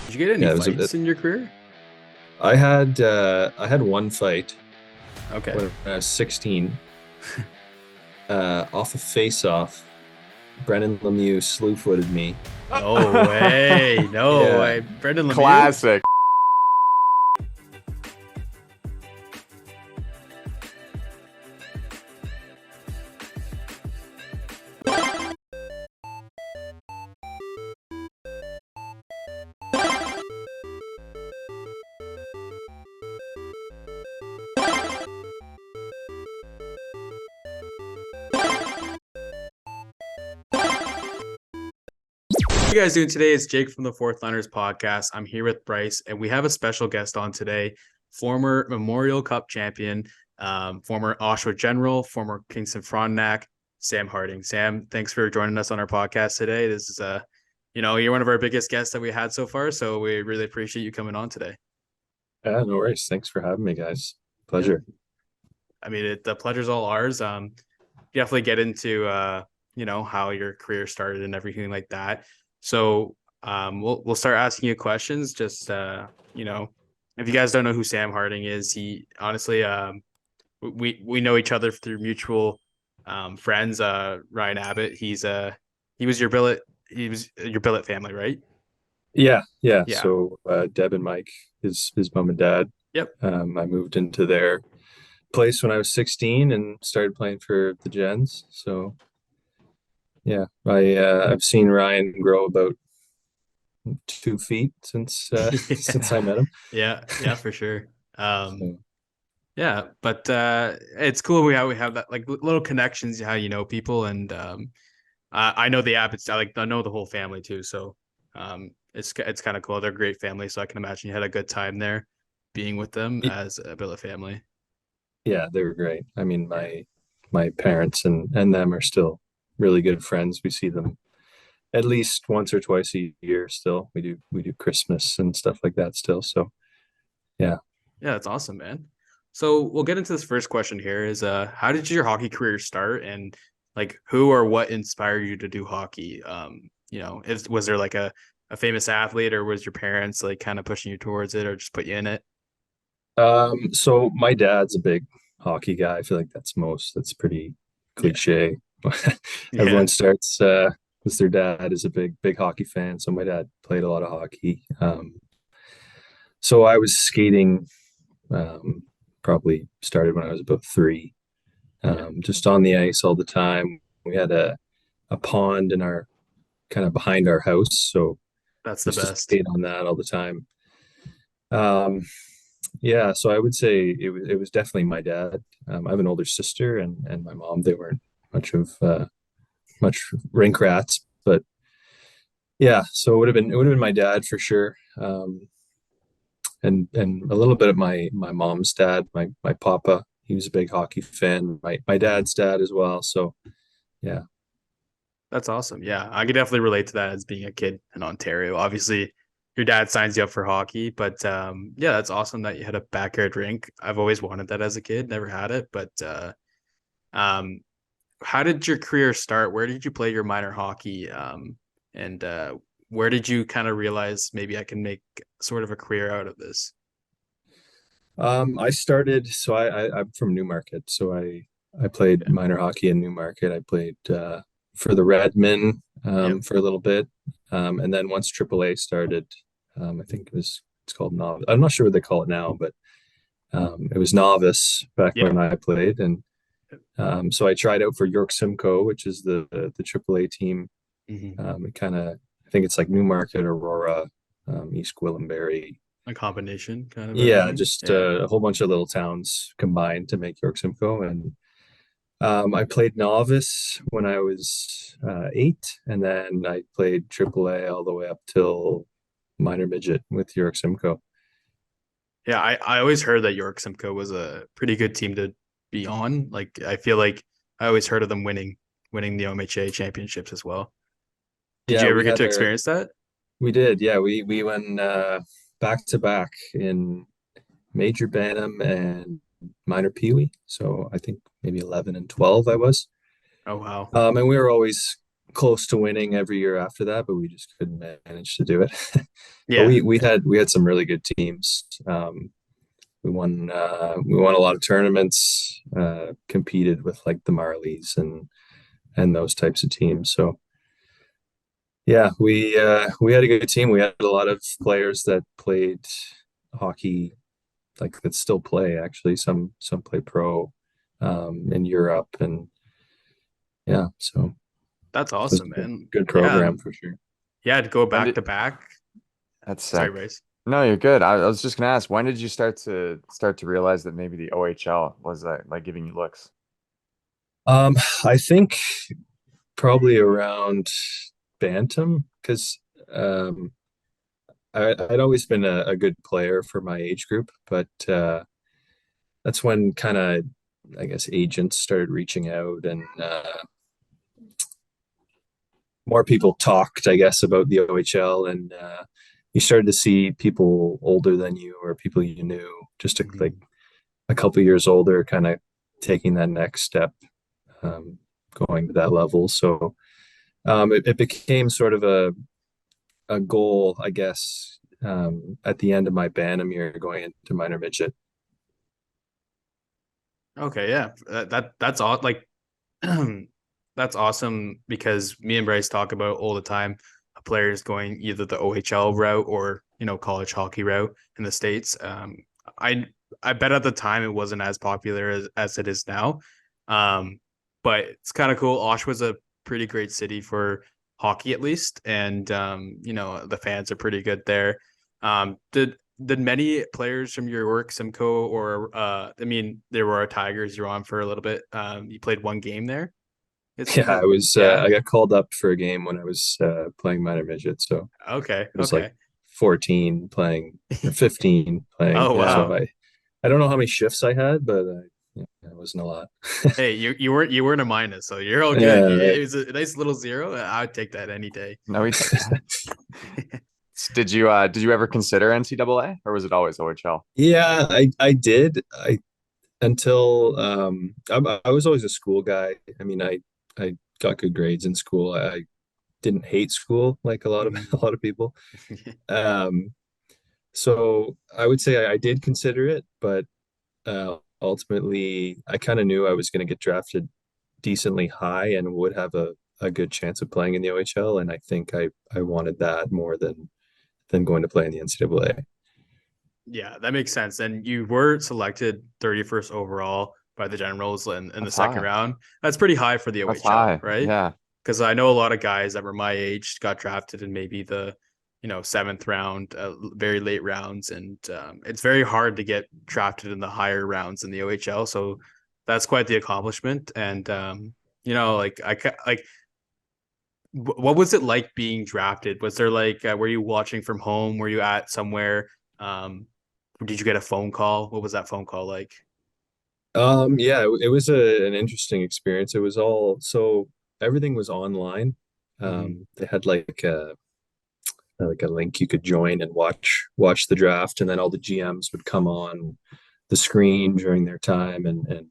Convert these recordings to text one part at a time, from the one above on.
Did you get any Yeah, it was fights in your career? I had one fight Okay. when I was 16, off a face-off. Brennan Lemieux slew-footed me. No way. No Yeah, way. Brendan Lemieux? Classic. What you guys doing today? It's Jake from the Fourth Liners podcast. I'm here with Bryce, and we have a special guest on today, former Memorial Cup champion, former Oshawa General, former Kingston Frontenac, Sam Harding. Sam, thanks for joining us on our podcast today. This is you're one of our biggest guests that we had so far, so we really appreciate you coming on today. no worries. Thanks for having me, guys. Yeah. Pleasure. I mean, the pleasure's all ours. Definitely get into how your career started and everything like that. So we'll start asking you questions. Just if you guys don't know who Sam Harding is, he honestly we know each other through mutual friends. Ryan Abbott, he was your billet family, right? Yeah. Yeah. So Deb and Mike, his mom and dad. Yep. I moved into their place when I was 16 and started playing for the Gens. So yeah, I've seen Ryan grow about 2 feet since since I met him. Yeah, for sure. So, Yeah, but it's cool we have that like little connections, how you know people, and I know the Abbots. I know the whole family too, so it's kind of cool. They're a great family, so I can imagine you had a good time there, being with them as a billet family. yeah, they were great. I mean, my parents and them are still really good friends. We see them at least once or twice a year still. We do Christmas and stuff like that still. So yeah. Yeah, that's awesome, man. So we'll get into this first question here. Is how did your hockey career start, and like who or what inspired you to do hockey? Was there like a famous athlete, or was your parents like kind of pushing you towards it, or just put you in it? So my dad's a big hockey guy. I feel like that's pretty Yeah. cliche. Yeah. Everyone starts with their dad is a big hockey fan. So my dad played a lot of hockey. So I was skating, um, probably started when I was about three, Yeah. just on the ice all the time. We had a pond in our kind of behind our house, so That's the used to best. skate on that all the time. Um, yeah, so I would say it was definitely my dad. I have an older sister and my mom. They weren't much rink rats, but yeah, so it would have been my dad for sure. And a little bit of my mom's dad, my papa. He was a big hockey fan. My dad's dad as well. So yeah, That's awesome. Yeah, I could definitely relate to that as being a kid in Ontario. Obviously, your dad signs you up for hockey, but yeah, that's awesome that you had a backyard rink. I've always wanted that as a kid, never had it, but um, how did your career start? Where did you play your minor hockey? And where did you kind of realize maybe I can make sort of a career out of this? I started. So I'm from Newmarket, so I played Yeah. minor hockey in Newmarket. I played for the Redmen Yep. for a little bit, and then once AAA started, I think it's called Novice. I'm not sure what they call it now, but it was Novice back Yeah. when I played, and so I tried out for York Simcoe, which is the AAA team. Hmm. It kind of, I think it's like Newmarket, Aurora, East Gwillimbury. A combination kind of Yeah, everything. just Yeah. a whole bunch of little towns combined to make York Simcoe. And I played novice when I was 8, and then I played AAA all the way up till minor midget with York Simcoe. Yeah, I always heard that York Simcoe was a pretty good team to be on. Like I feel like I always heard of them winning the OMHA championships as well. Did Yeah, you ever we get had to our experience that? we did. Yeah, we went back to back in Major Bantam and minor Pee Wee. So I think maybe 11 and 12 I was. Oh wow. And we were always close to winning every year after that, but we just couldn't manage to do it. But Yeah, we had some really good teams. We won a lot of tournaments, competed with like the Marlies and those types of teams. So yeah, we had a good team. We had a lot of players that played hockey, like that still play actually. Some play pro in Europe, and yeah, so that's it was awesome, a good, man. good Yeah, program for sure. yeah, to go When back did to back. That's Sorry, sick. Bryce. No, you're good. I was just gonna ask, when did you start to realize that maybe the OHL was like giving you looks? Um, I think probably around Bantam because um, I'd always been a good player for my age group, but that's when kind of, I guess, agents started reaching out and more people talked, I guess, about the OHL, and you started to see people older than you or people you knew, just like Mhm. a couple years older, kind of taking that next step, um, going to that level. So it became sort of a goal, I guess, at the end of my Bantam year going into minor midget. Okay, yeah, that's all. Like, that's awesome because me and Bryce talk about all the time players going either the OHL route or college hockey route in the States. I I bet at the time it wasn't as popular as it is now, um, but it's kind of cool. Osh was a pretty great city for hockey at least, and the fans are pretty good there. Did many players from your work, Simcoe, or I mean, there were Tigers you're on for a little bit. You played one game there, it Yeah, seems. Yeah. I got called up for a game when I was playing minor midget, so Okay. it was like Okay. 14 playing or 15 playing. Oh Yeah. So wow. I don't know how many shifts I had, but yeah, it wasn't a lot. Hey, you weren't a minus, so you're all good. Yeah, It right. was a nice little zero. I would take that any day. No, did you ever consider NCAA or was it always OHL? Yeah, I did. I until I was always a school guy. I mean, I got good grades in school. I didn't hate school like a lot of a Mhm. lot of people. Um, so I would say I did consider it, but ultimately I kind of knew I was going to get drafted decently high and would have a good chance of playing in the OHL, and I think I wanted that more than going to play in the NCAA. Yeah, that makes sense. And you were selected 31st overall by the Generals in the That's second high. round. That's pretty high for the That's OHL, high. right? Yeah. Because I know a lot of guys that were my age got drafted in maybe the seventh round, very late rounds, and it's very hard to get drafted in the higher rounds in the OHL. So that's quite the accomplishment. And like like what was it like being drafted? Was there like were you watching from home? Were you at somewhere? Um, did you get a phone call? What was that phone call like? Yeah, it was an interesting experience. It was all so everything was online. Hmm. They had like a link you could join and watch the draft, and then all the GMs would come on the screen during their time and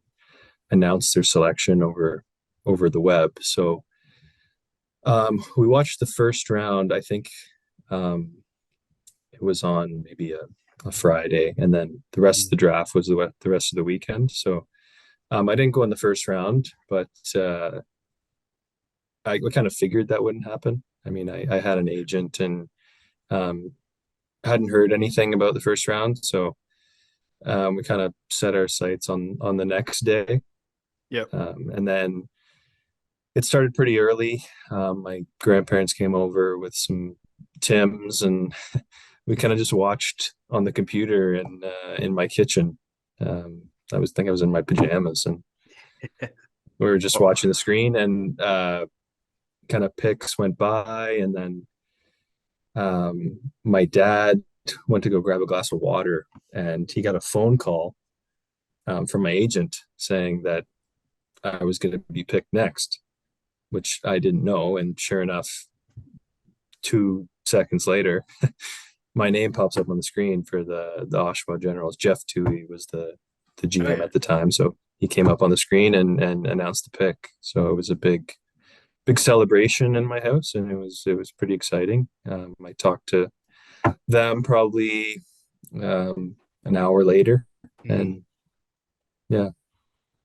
announce their selection over the web. So we watched the first round. I think um, it was on maybe a Friday, and then the rest of the draft was the rest of the weekend. So I didn't go in the first round, but I kind of figured that wouldn't happen. I mean, I had an agent and um, hadn't heard anything about the first round, so we kind of set our sights on the next day, Yep. and then it started pretty early. My grandparents came over with some Tims, and we kind of just watched on the computer in my kitchen. Think I was in my pajamas, and we were just Oh, watching the screen, and kind of picks went by, and then my dad went to go grab a glass of water, and he got a phone call from my agent saying that I was going to be picked next, which I didn't know. And sure enough, 2 seconds later, my name pops up on the screen for the Oshawa Generals. Jeff Toohey was the Oh GM yeah. at the time, so he came up on the screen and announced the pick. So it was a big big celebration in my house, and it was pretty exciting. I talked to them probably an hour later, Mhm. and yeah,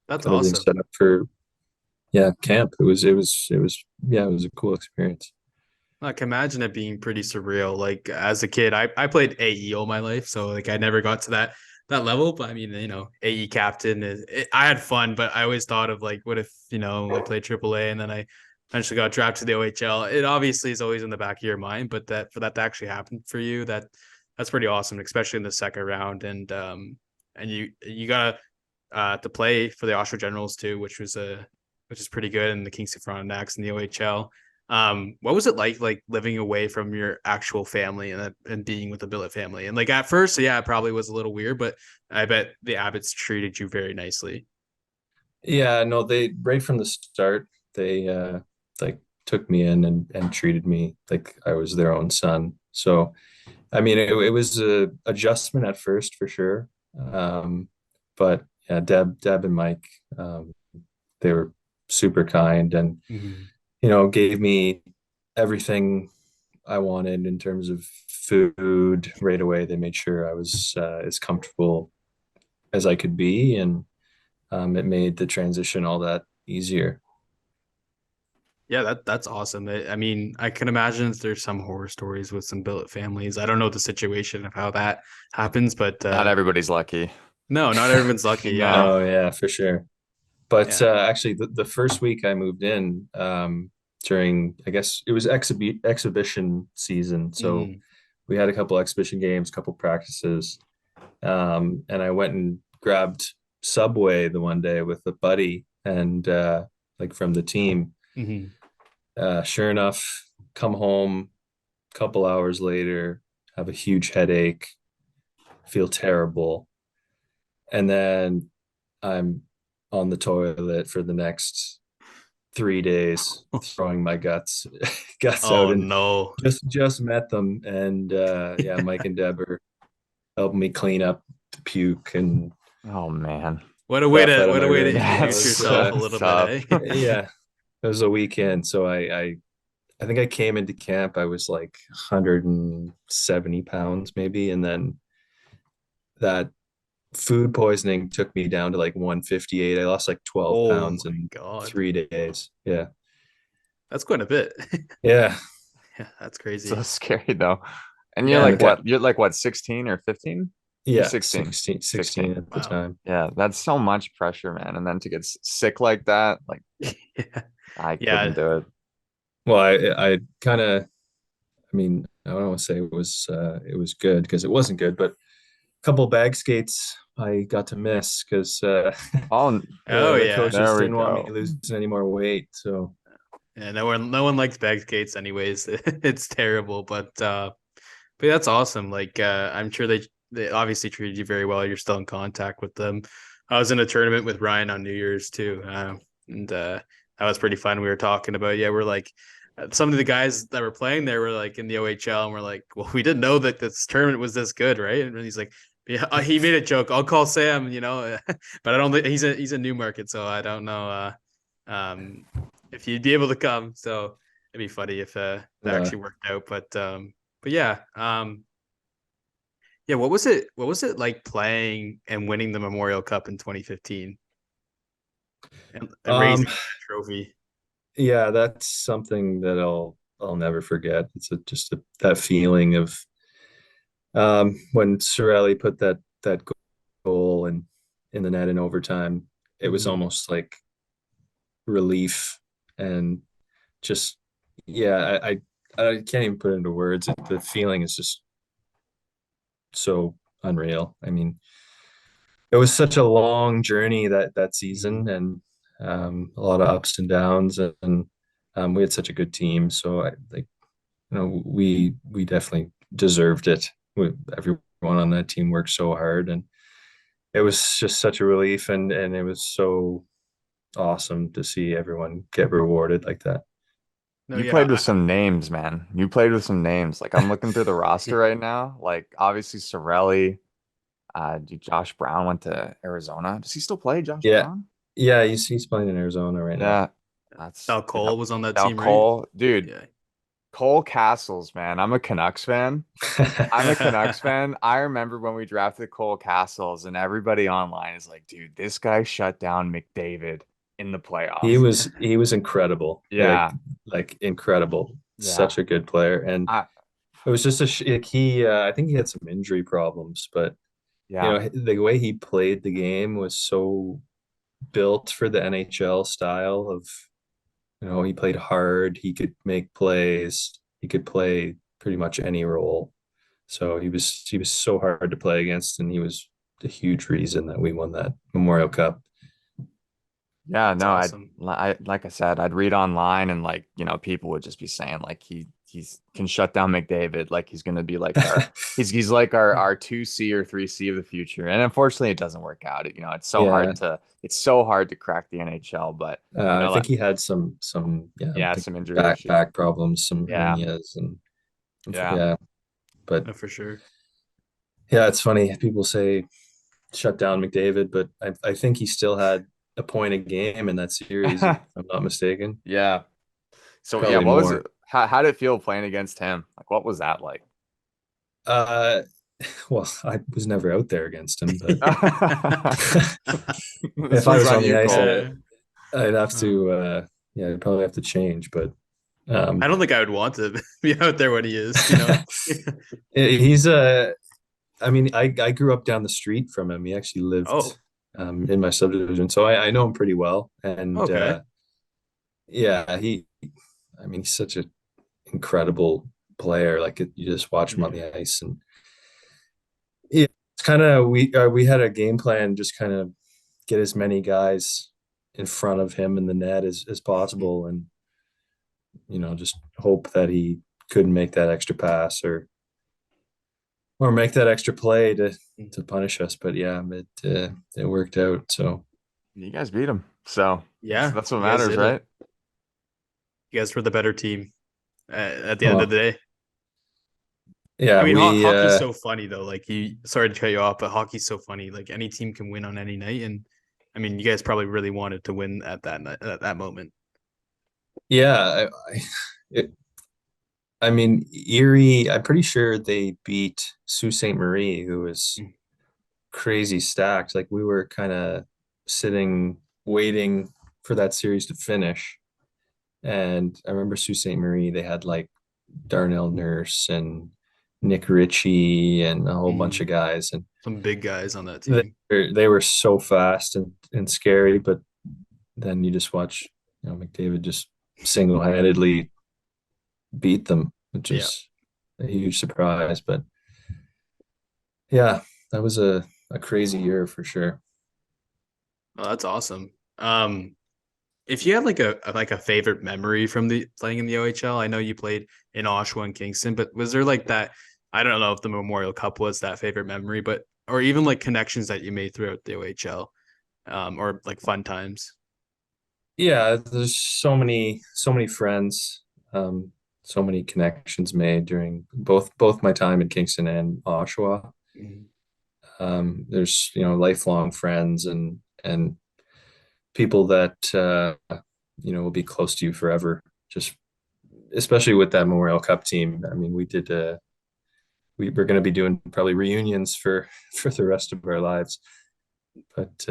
That's got everything awesome. set up for camp. It was a cool experience. I can imagine it being pretty surreal. Like as a kid, I played AE all my life, so like I never got to that level. But I mean, AE captain I had fun, but I always thought of like, what if I played AAA and then I eventually got drafted to the OHL. It obviously is always in the back of your mind, but that for that to actually happen for you, that's pretty awesome, especially in the second round. And you got to play for the Oshawa Generals too, which is pretty good, in the Kingston Frontenacs in the OHL. What was it like living away from your actual family and being with the billet family? And like at first, yeah, it probably was a little weird, but I bet the Abbotts treated you very nicely. Yeah, no, they right from the start, they like took me in and treated me like I was their own son. So, I mean, it was a adjustment at first for sure. But yeah, Deb and Mike, they were super kind and Mm-hmm. gave me everything I wanted in terms of food right away. They made sure I was as comfortable as I could be, and it made the transition all that easier. Yeah, that's awesome. I mean, I can imagine there's some horror stories with some billet families. I don't know the situation of how that happens, but Not everybody's lucky. no, not everyone's lucky. Yeah, No. Oh yeah, for sure. But yeah. actually, the first week I moved in, during, I guess it was exhibition season, so Mm, we had a couple exhibition games, couple practices, and I went and grabbed Subway the one day with a buddy and like from the team. mm-hmm. Sure enough, come home a couple hours later, have a huge headache, feel terrible, and then I'm on the toilet for the next 3 days, throwing my guts out, Oh and no. just met them, and yeah, Mike and Deb are helping me clean up the puke and Oh man. stuff out of What my a way to room. introduce That's yourself a little bit, tough. eh? Yeah, it was a weekend, so I think I came into camp, I was like 170 pounds maybe, and then that food poisoning took me down to like 158. I lost like 12 Oh pounds my in God. 3 days. Yeah. That's quite a bit. Yeah. Yeah, that's So crazy. scary though. And you're Yeah. like Like I, what? You're like what, 16 or 15? You're yeah, 16. 16 16. at the Wow. time. Yeah, that's so much pressure, man. And then to get sick like that, like Yeah. I couldn't Yeah. do it. Well, I kind of, I mean, I don't want to say it was good because it wasn't good, but a couple bag skates I got to miss because Oh, Oh the yeah. coaches there we didn't want me go. losing any more weight. So Yeah, no one likes bag skates anyways. It's terrible, but that's awesome. Like I'm sure they obviously treated you very well. You're still in contact with them. I was in a tournament with Ryan on New Year's too. And that was pretty fun. We were talking about, yeah, we're like some of the guys that were playing there were like in the OHL, and we're like, well, we didn't know that this tournament was this good, right? And he's like, yeah, he made a joke. I'll call Sam, but I don't think he's a Newmarket, so I don't know um if you'd be able to come. So it'd be funny if that uh, actually worked out. But yeah, yeah. What was it like playing and winning the Memorial Cup in 2015 and um, raising that trophy? yeah, that's something that I'll never forget. It's that feeling of when Sorelli put that goal in the net in overtime. It was Mhm. almost like relief and just yeah. I can't even put it into words. The feeling is just so unreal. I mean, it was such a long journey that Mhm. season, and a lot of ups and downs, and we had such a good team. So I like we definitely deserved it. Everyone on that team worked so hard, and it was just such a relief, and it was so awesome to see everyone get rewarded like that. No, You yeah, played with some names, man. You played with some names. Like I'm looking through the yeah, roster right now. Like obviously Sorelli, Josh Brown went to Arizona. Does he still play, Josh Yeah, Brown? yeah, he's playing in Arizona right now. Yeah. That's Al Cole was on that Al team, right? Cole, dude. Yeah. Cole Castles, man. I'm a Canucks fan. I'm a Canucks fan. I remember when we drafted Cole Castles, and everybody online is like, dude, this guy shut down McDavid in the He playoffs. was he was incredible. Yeah, Like incredible. yeah. Such a good player. And I it was just like he I think he had some injury problems, but yeah. the way he played the game was so built for the NHL style of, he played hard, he could make plays, he could play pretty much any role. So he was so hard to play against, and he was a huge reason that we won that Memorial Cup. Yeah, It's no, awesome. I like I said, I'd read online and like, people would just be saying like he's can shut down McDavid, like he's gonna be like our he's like our 2C or 3C of the future. And unfortunately it doesn't work out. Yeah, It's so hard to crack the NHL, but I like think he had some I yeah, think some injury issues. back problems, some Yeah, hernias, and yeah. yeah, but No, for sure. yeah, it's funny. People say shut down McDavid, but I think he still had a point a game in that series, if I'm not mistaken. Yeah. So yeah, Probably what was it? more. How did it feel playing against him? Like what was that like? Uh, well, I was never out there against him, but This if I one's was on on the you, ice, Cole. I'd have Uh, to, yeah, I'd probably have to change. But I um, don't think I would want to be out there when he is. he's I mean, I grew up down the street from him. He actually lived Oh, in my subdivision, so I know him pretty well. And okay. yeah, I mean, he's such an incredible player. Like you just watch him on Mhm. the ice, and yeah, it's kind of we had a game plan, just kind of get as many guys in front of him in the net as possible, and just hope that he couldn't make that extra pass or make that extra play to punish us. But yeah, it worked out. So You guys beat him. So Yeah, that's what you guys matters, did it. right? You guys were the better team at the end of well, the day. I yeah, mean, hockey's so funny though. Like sorry to cut you off, but hockey's so funny. Like any team can win on any night, and I mean, you guys probably really wanted to win at that night, at that moment. yeah. It, I mean, Erie. I'm pretty sure they beat Sault Ste. Marie, who was Mm. crazy stacked. Like we were kind of sitting waiting for that series to finish. And I remember Sault Ste. Marie, they had like Darnell Nurse and Nick Ritchie and a whole bunch of Mhm. guys. And Some big guys on that they team. they were so fast and scary. But then you just watch, McDavid just single-handedly beat them, which Yeah, is a huge surprise. But yeah, that was a crazy year for sure. oh, that's awesome. If you had like a favorite memory from the playing in the OHL, I know you played in Oshawa and Kingston, but was there like that? I don't know if the Memorial Cup was that favorite memory, but or even like connections that you made throughout the OHL, or like fun times. Yeah, there's so many friends, so many connections made during both my time in Kingston and Oshawa. Mhm. There's lifelong friends and people that will be close to you forever. Just especially with that Memorial Cup team. I mean, we're going to be doing probably reunions for for the rest of our lives. But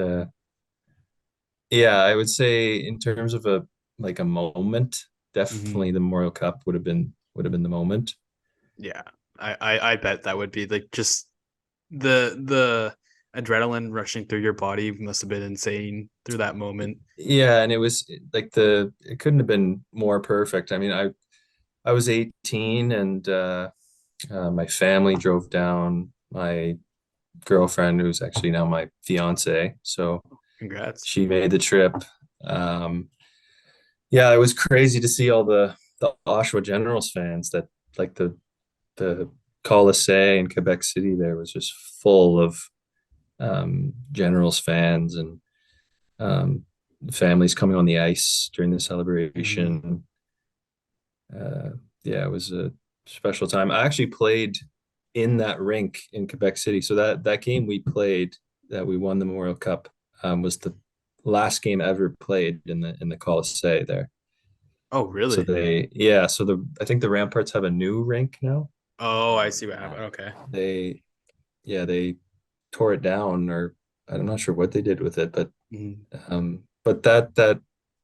yeah, I would say in terms of a moment, Mhm. definitely the Memorial Cup would have been the moment. Yeah, I bet that would be like just the adrenaline rushing through your body must have been insane through that moment. Yeah, and it was like it couldn't have been more perfect. I mean, I was 18, and my family drove down. My girlfriend, who's actually now my fiance, so Congrats. she made the trip. Um, yeah, it was crazy to see all the Oshawa Generals fans, that like the Colisée in Quebec City there was just full of Generals fans, and um, families coming on the ice during the Mhm. celebration. Uh, yeah, it was a special time. I actually played in that rink in Quebec City. So that game we played, that we won the Memorial Cup, was the last game ever played in the Colisée there. Oh, So really? I think the Ramparts have a new rink now. Oh, I see what Uh, happened. Okay. they they tore it down, or I'm not sure what they did with it, Mhm. but that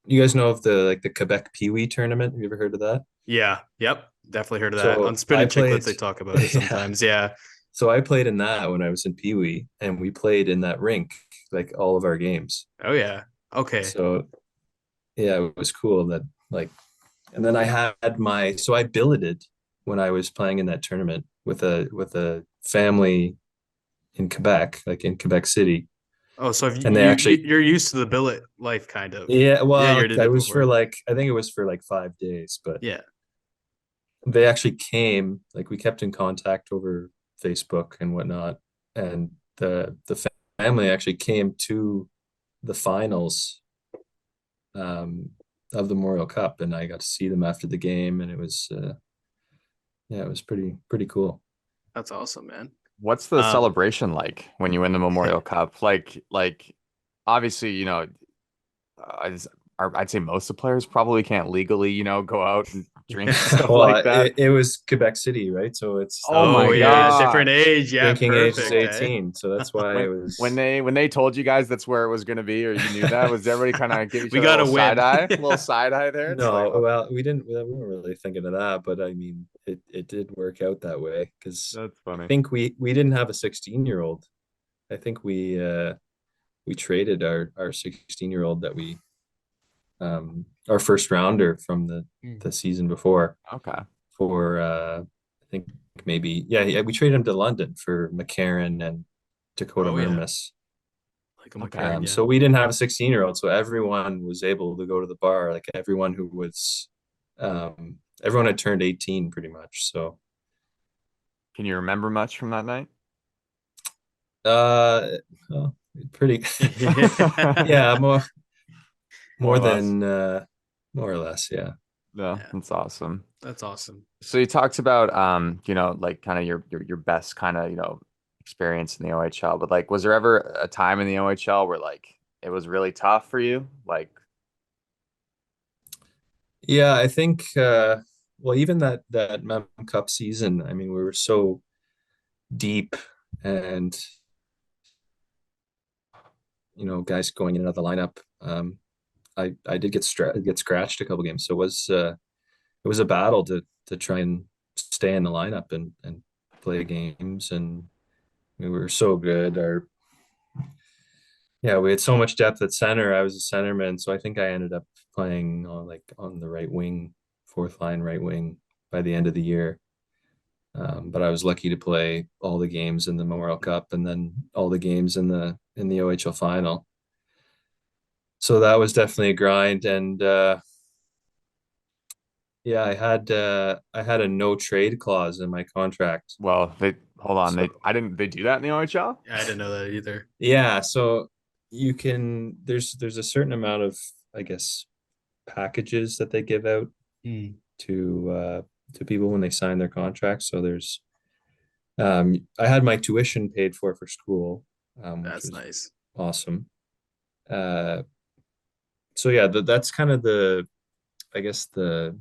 you guys know of the like the Quebec Pee Wee tournament? Have you ever heard of that? Yeah. Yep. Definitely heard of that. On So Spin I and Chicklets, played, they talk about it yeah. sometimes. Yeah. So I played in that when I was in Pee Wee, and we played in that rink like all of our games. Oh, yeah. Okay. So yeah, it was cool that like, and then I had so I billeted when I was playing in that tournament with a family in Quebec, like in Quebec City, Oh, so if and they actually, you're used to the billet life, kind of. yeah, Yeah, well, you did I it was for before. like, I think it was for like 5 days, but Yeah. they actually came, like we kept in contact over Facebook and whatnot, and the family actually came to the finals um, of the Memorial Cup, and I got to see them after the game, and it was yeah, it was pretty cool. That's awesome, man. What's the Um, celebration like when you win the Memorial Cup? Like obviously, I just, I'd say most of the players probably can't legally, go out and drink and stuff like Well, that. it was Quebec City, right? So it's Oh oh my yeah, the different gosh. age. Yeah, drinking age is perfect. Eh? 18, so that's why it When was. they told you guys that's where it was gonna be, or you knew that, was everybody kind of give each We other a got little to side win. eye, a little side eye there? It's like, No, oh, well, we weren't really thinking of that, but I mean, it did work out that way because that's I funny. think we didn't have a 16-year-old. I think we traded our 16-year-old that we our first rounder from Mm. the season before Okay. for I think maybe yeah, we traded him to London for McCarran and Dakota Oh yeah, Mermis. like a Okay. McCarran. Yeah. So we didn't have a 16-year-old, so everyone was able to go to the bar. Like everyone who was, everyone had turned 18 pretty much. So, Can you remember much from that night? uh, well, pretty, yeah, More more or less. than, more or less, yeah. Yeah, Yeah, that's awesome. that's awesome. So you talked about like kind of your best kind of, experience in the OHL, but like was there ever a time in the OHL where like it was really tough for you? Like, Yeah, I think, well, even that Mem Cup season, I mean, we were so deep, and guys going in and out of the lineup. I did get scratched a couple games, so it was a battle to try and stay in the lineup and play games, and we were so good. Our Yeah, we had so much depth at center. I was a centerman, so I think I ended up playing on the right wing, fourth line right wing by the end of the year. But I was lucky to play all the games in the Memorial Cup and then all the games in the OHL final. So that was definitely a grind, and yeah, I had a no trade clause in my contract. well, they hold on, So they do that in the OHL? Yeah, I didn't know that either. yeah, so you can there's a certain amount of, I guess, packages that they give out Mm, to people when they sign their contracts. So there's I had my tuition paid for school, which that's was nice. awesome. Uh, so yeah, that's kind of I guess the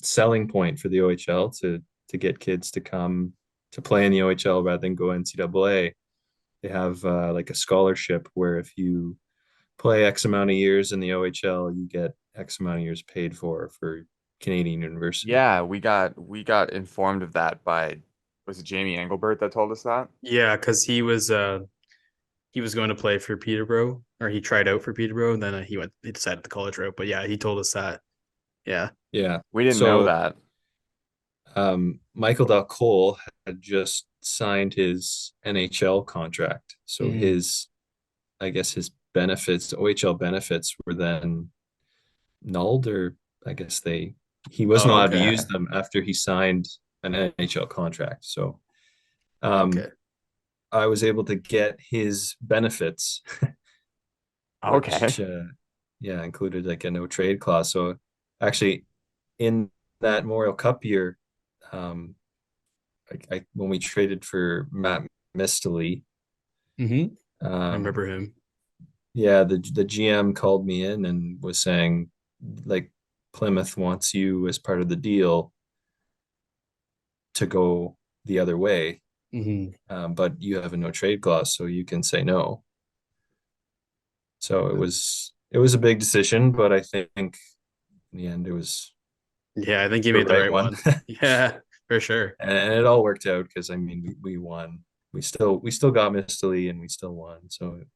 selling point for the OHL to get kids to come to play in the OHL rather than go NCAA. They have like a scholarship where if you play X amount of years in the OHL, you get X amount of years paid for Canadian University. Yeah, we got informed of that by was it Jamie Engelbert that told us that? Yeah, because he was going to play for Peterborough, or he tried out for Peterborough, and then he decided the college route. But yeah, he told us that. Yeah. Yeah. We didn't know So that. Michael Del Cole had just signed his NHL contract. So Mm. I guess his benefits, OHL benefits, were then nulled, or I guess he wasn't Oh, allowed to okay. use them after he signed an NHL contract. So um, Okay. I was able to get his benefits, Okay. which yeah, included like a no trade clause. So actually, in that Memorial Cup year, um, when we traded for Matt Mistely, Mm-hmm. I um, remember him. yeah, the GM called me in and was saying, like, Plymouth wants you as part of the deal to go the other way, Hmm. but you have a no trade clause, so you can say no. So it was a big decision, but I think in the end it was Yeah, I think you the made the right right one. one. Yeah, for sure. And it all worked out because I mean we won. We still got Mr. Lee and we still won. So it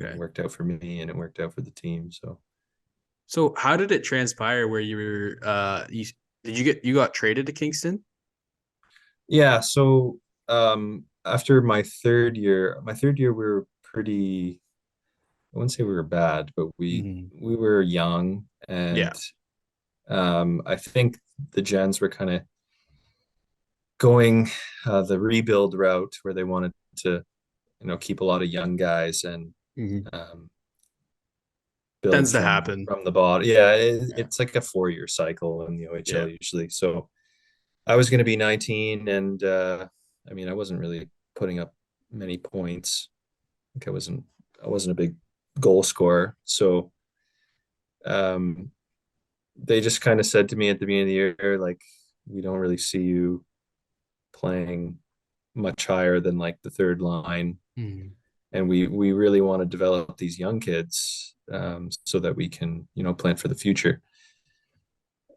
Okay. worked out for me and it worked out for the team. So So how did it transpire where you were did you got traded to Kingston? yeah, so after my third year we were pretty, I wouldn't say we were bad, but Hmm. we were young Yeah. and I think the Gens were kind of going the rebuild route where they wanted to, keep a lot of young guys and Hmm. um, build Tends to happen. from the bottom. Yeah, Yeah. it's like a 4 year cycle in the OHL Yeah. usually. So I was going to be 19, and I mean, I wasn't really putting up many points. Like I wasn't a big goal scorer. So um, they just kind of said to me at the beginning of the year, like, we don't really see you playing much higher than like the third line, Hmm. and we really want to develop these young kids so that we can plan for the future.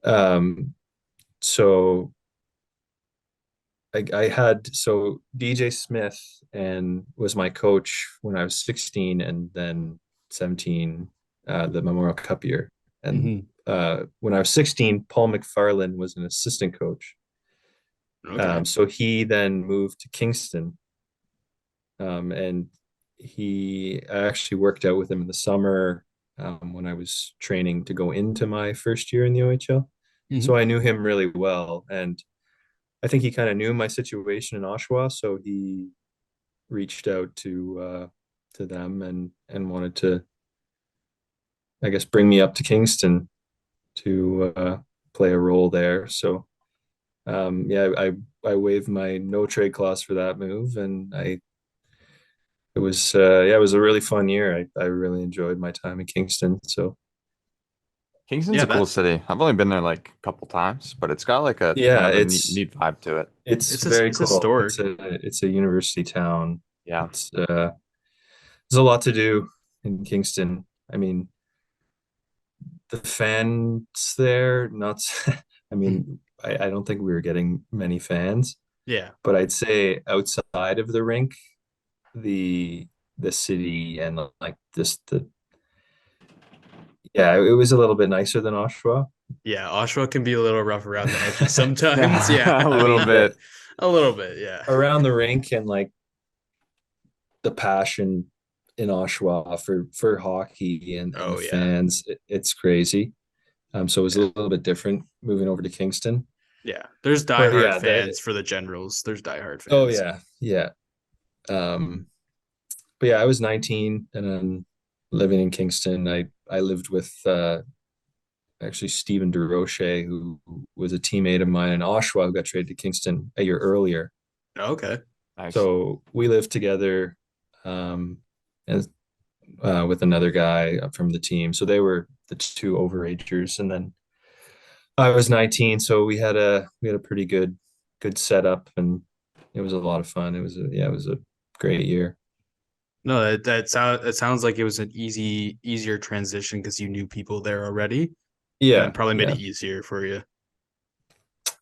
Um, so I had so DJ Smith and was my coach when I was 16 and then 17, the Memorial Cup year. And Hmm. when I was 16, Paul McFarland was an assistant coach. Okay. So he then moved to Kingston, and I actually worked out with him in the summer when I was training to go into my first year in the OHL. So Hmm. I knew him really well, and I think he kind of knew my situation in Oshawa, so he reached out to them and wanted to, I guess, bring me up to Kingston to play a role there. So yeah, I waived my no trade clause for that move, and I it was yeah, it was a really fun year. I really enjoyed my time in Kingston. So Kingston's Yeah, a cool that city. I've only been there like a couple times, but it's got like a kind yeah, of a neat vibe to it. it's very it's cool. historic. It's a university town. Yeah. It's there's a lot to do in Kingston. I mean, the fans there, not, I Hmm. mean, I don't think we were getting many fans, Yeah. but I'd say outside of the rink, the the city and like this the yeah, it was a little bit nicer than Oshawa. Yeah, Oshawa can be a little rough around the edges sometimes. Yeah, Yeah, a I little mean, Yeah, bit. a little bit. Yeah. around the rink and like the passion in Oshawa for hockey and the Oh yeah. fans, it's crazy. So it was a Yeah. little bit different moving over to Kingston. Yeah. There's But diehard yeah, fans for the Generals. There's diehard oh fans. yeah, yeah. Um, but yeah, I was 19 and then living in Kingston. I lived with actually Stephen DeRoche, who was a teammate of mine in Oshawa, who got traded to Kingston a year earlier. Okay. Nice. So we lived together, um, and with another guy from the team. So they were the two overagers, and then I was 19. So we had a pretty good setup, and it was a lot of fun. It was a great year. No, it sounds like it was an easier transition because you knew people there already, and Yeah, probably made yeah, it easier for you.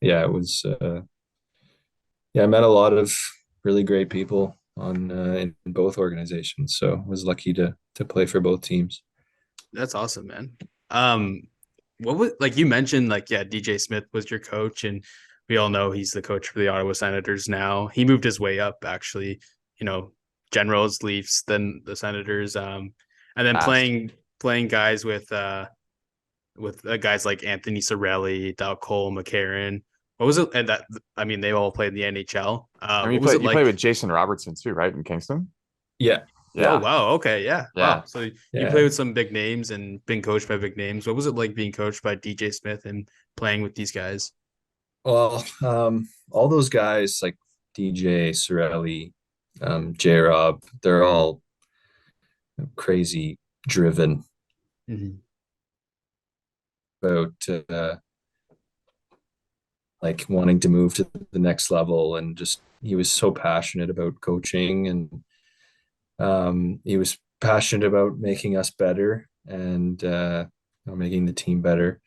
yeah. It was. Yeah, I met a lot of really great people in both organizations. So I was lucky to play for both teams. That's awesome, man. Um, what was like you mentioned, like, yeah, DJ Smith was your coach, and we all know he's the coach for the Ottawa Senators now. He moved his way up, actually, you know, Generals, Leafs, then the Senators, and then Fast. playing guys with guys like Anthony Sorelli, Dal Cole, McCarron. What was it? And that, I mean, they all played in the NHL. I mean, What was it you play like? with Jason Robertson too, right? In Kingston? Yeah, Oh Yeah. wow, okay, yeah, Yeah. wow. So you play yeah. with some big names and been coached by big names. What was it like being coached by DJ Smith and playing with these guys? Well, all those guys like DJ, Sorelli, J Rob, they're all crazy driven Mhm. about like wanting to move to the next level, and just he was so passionate about coaching, and he was passionate about making us better, and making the team better.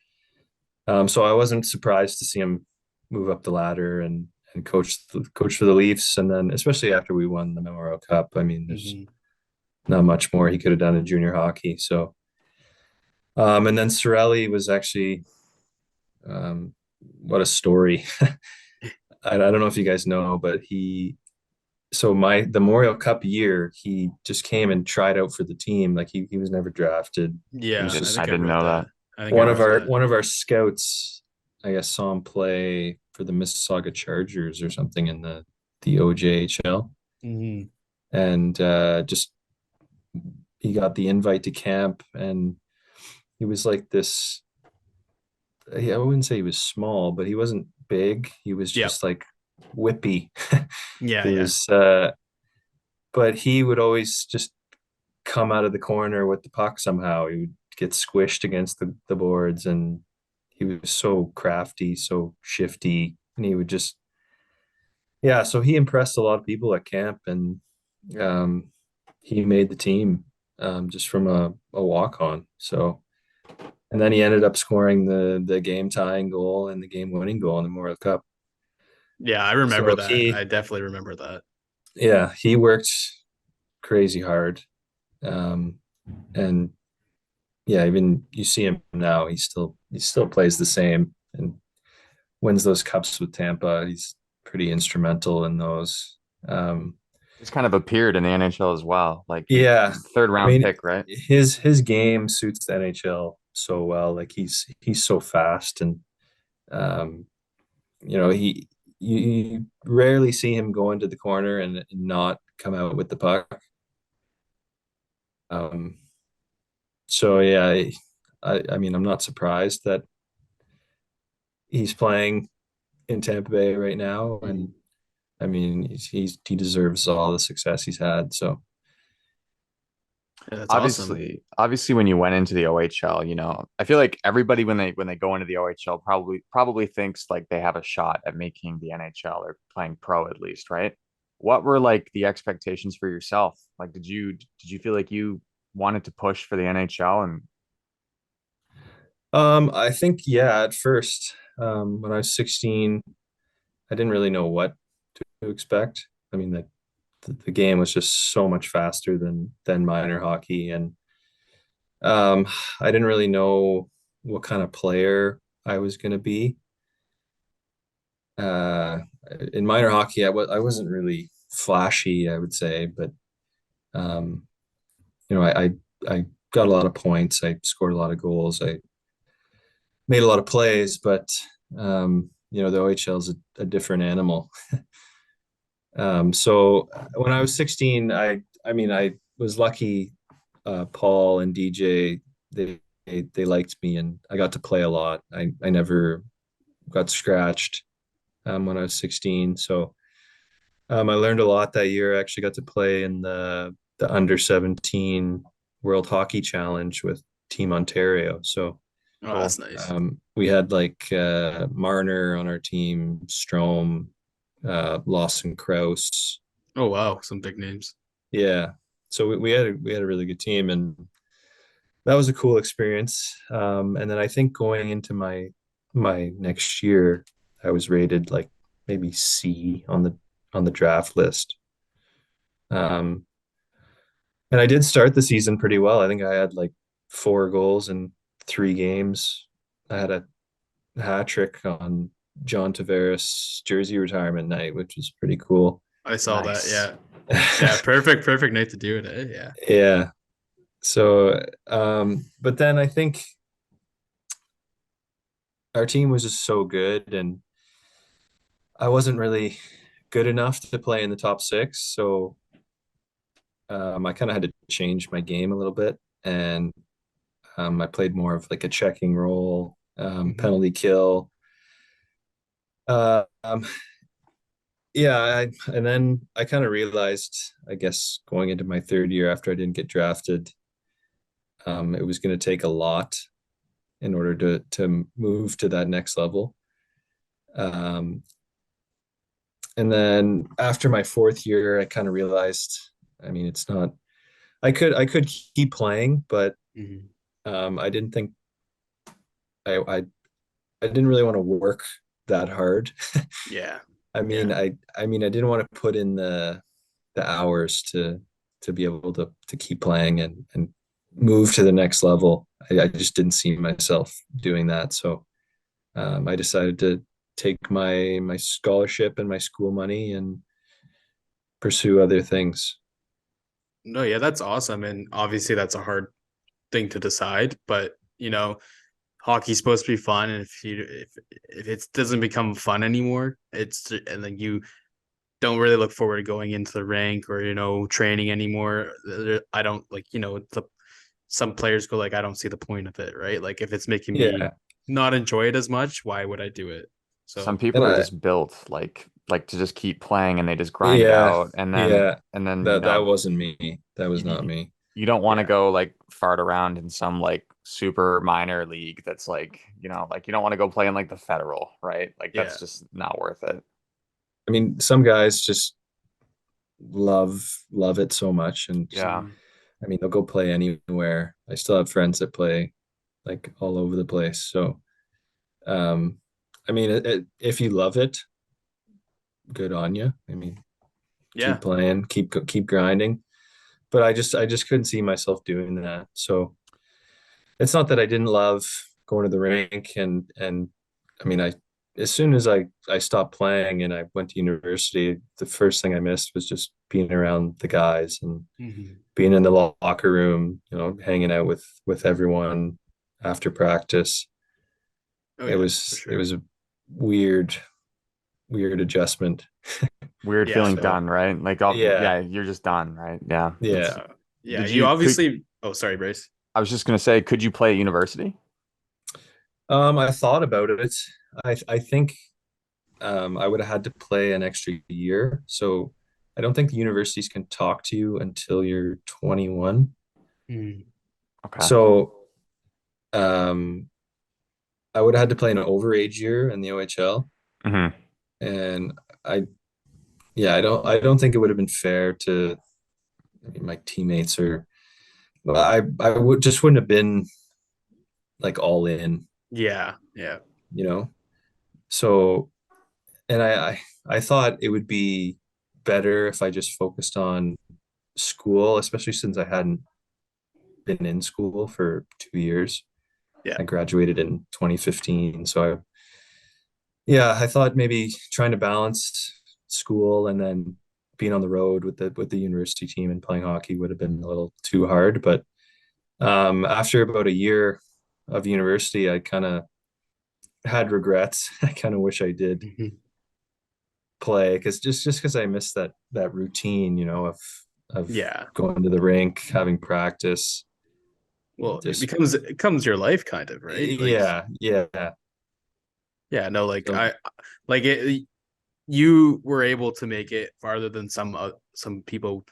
So I wasn't surprised to see him move up the ladder and coach for the Leafs, and then especially after we won the Memorial Cup. I mean, there's Mhm. not much more he could have done in junior hockey. So, and then Sorelli was actually, what a story. I don't know if you guys know, but the Memorial Cup year, he just came and tried out for the team. Like he was never drafted. He was Yeah, I just I think I didn't read know that. that. I think I read that. one of our scouts, I guess, saw him play for the Mississauga Chargers or something in the OJHL, Mhm. and just he got the invite to camp, and he was like this. I wouldn't say he was small, but he wasn't big. He was Yep. just like whippy. Yeah, He yeah. was, but he would always just come out of the corner with the puck somehow. He would get squished against the boards, and he was so crafty, so shifty, and he would just, yeah. So he impressed a lot of people at camp, and um, he made the team, just from a walk on. So, and then he ended up scoring the game tying goal and the game winning goal in the Memorial Cup. Yeah, I remember So that. I definitely remember that. yeah, he worked crazy hard. Um, and yeah, even you see him now, he still plays the same and wins those cups with Tampa. He's pretty instrumental in those. Um, He's kind of appeared in the NHL as well. Like yeah, third I round mean, pick, right? his game suits the NHL so well. Like he's so fast, and um, you rarely see him go into the corner and not come out with the puck. Um, so yeah, I mean, I'm not surprised that he's playing in Tampa Bay right now, and Mhm. I mean, he deserves all the success he's had. So, Yeah, that's awesome. Obviously, when you went into the OHL, I feel like everybody when they go into the OHL probably thinks like they have a shot at making the NHL or playing pro at least, right? What were like the expectations for yourself? Like, did you feel like you wanted to push for the NHL and I think, yeah, at first, when I was 16, I didn't really know what to expect. I mean, the game was just so much faster than minor hockey, and um, I didn't really know what kind of player I was going to be. Uh, in minor hockey, I wasn't really flashy, I would say, but um, I got a lot of points. I scored a lot of goals. I made a lot of plays, but the OHL is a different animal. So when I was 16, I mean, I was lucky. Paul and DJ, they liked me, and I got to play a lot. I never got scratched when I was 16. So I learned a lot that year. I actually got to play in the under 17 World Hockey Challenge with Team Ontario. So Oh, cool? that's nice. we had like Marner on our team, Strom, Lawson Krause. Oh, wow. Some big names. Yeah. So we had a really good team, and that was a cool experience. And then I think going into my next year, I was rated like maybe C on the draft list. Um, and I did start the season pretty well. I think I had like 4 goals in 3 games. I had a hat trick on John Tavares jersey retirement night, which was pretty cool. I saw that. Nice. Yeah. Yeah. Perfect night to do it. Eh? Yeah. Yeah. So, but then I think our team was just so good, and I wasn't really good enough to play in the top 6. So, I kind of had to change my game a little bit, and I played more of like a checking role, Mhm. penalty kill. Uh, um, yeah, and then I kind of realized, I guess, going into my third year after I didn't get drafted, It was going to take a lot in order to move to that next level. Um, and then after my fourth year, I kind of realized, I mean, it's not. I could keep playing, but Mhm. I didn't think I I didn't really want to work that hard. Yeah. I mean, Yeah. I didn't want to put in the hours to be able to keep playing and move to the next level. I just didn't see myself doing that. So I decided to take my scholarship and my school money and pursue other things. No, yeah, that's awesome. And obviously that's a hard thing to decide, but hockey's supposed to be fun. And if it doesn't become fun anymore, and then you don't really look forward to going into the rank or training anymore. I don't like some players go like, I don't see the point of it, right? Like if it's making me Yeah, not enjoy it as much, why would I do it? Some So people and are I just built like to just keep playing and they just grind it yeah out, and then yeah and then that wasn't me. That was not me. you don't want to yeah, go like fart around in some like super minor league that's like, like you don't want to go play in like the federal, right? Like yeah, that's just not worth it. I mean, some guys just love it so much, and Yeah. mhm, I mean, they'll go play anywhere. I still have friends that play like all over the place. So, um, I mean, if you love it, good on you. I mean, keep yeah, playing, keep grinding. But I just couldn't see myself doing that. So it's not that I didn't love going to the rink, and I mean, I as soon as I stopped playing and I went to university, the first thing I missed was just being around the guys and mhm. being in the locker room, hanging out with everyone after practice. Oh It yeah, for was it sure. was a weird weird adjustment. Weird Yeah. feeling So done, right? Like yeah, yeah, you're just done, right? Yeah. yeah. It's Yeah. Yeah. did You you could obviously. Oh, sorry, Brace. I was just gonna say, could you play at university? I thought about it. I think I would have had to play an extra year. So I don't think the universities can talk to you until you're 21. Mm. Okay. So um I would have had to play an overage year in the OHL. Hmm. And I yeah, I don't think it would have been fair to, I mean, my teammates, or well, I would just wouldn't have been like all in, Yeah. Yeah. you know. So and I thought it would be better if I just focused on school, especially since I hadn't been in school for 2 years. Yeah. I graduated in 2015, so yeah, I thought maybe trying to balance school and then being on the road with the university team and playing hockey would have been a little too hard. But after about a year of university, I kind of had regrets. I kind of wish I did Mhm. play, because just because I missed that routine, of Yeah. going to the rink, having practice. Well, it Just becomes your life kind of, right? Like, yeah, yeah. yeah, no, like So like it, you were able to make it farther than some people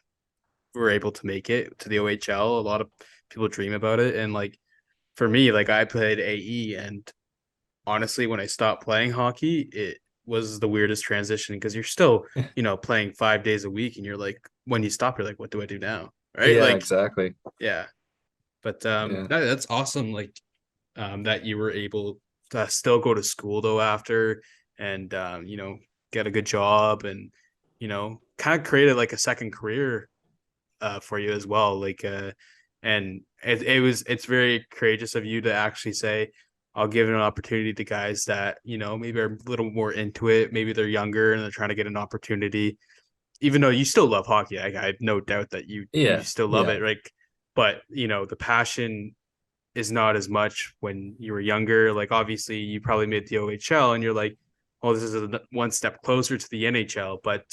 were able to make it to the OHL. A lot of people dream about it. And like for me, like I played AE, and honestly, when I stopped playing hockey, it was the weirdest transition because you're still, playing 5 days a week, and you're like, when you stop, you're like, what do I do now? Right? yeah, Like, exactly. yeah. But Yeah. that's awesome. Like, that you were able to still go to school though after, and get a good job, and kind of created like a second career for you as well. Like, and it's very courageous of you to actually say, I'll give an opportunity to guys that, maybe are a little more into it. Maybe they're younger and they're trying to get an opportunity, even though you still love hockey. I have no doubt that you Yeah, still love yeah. it. Like, but the passion is not as much when you were younger. Like, obviously you probably made the OHL and you're like, oh, this is one step closer to the NHL. But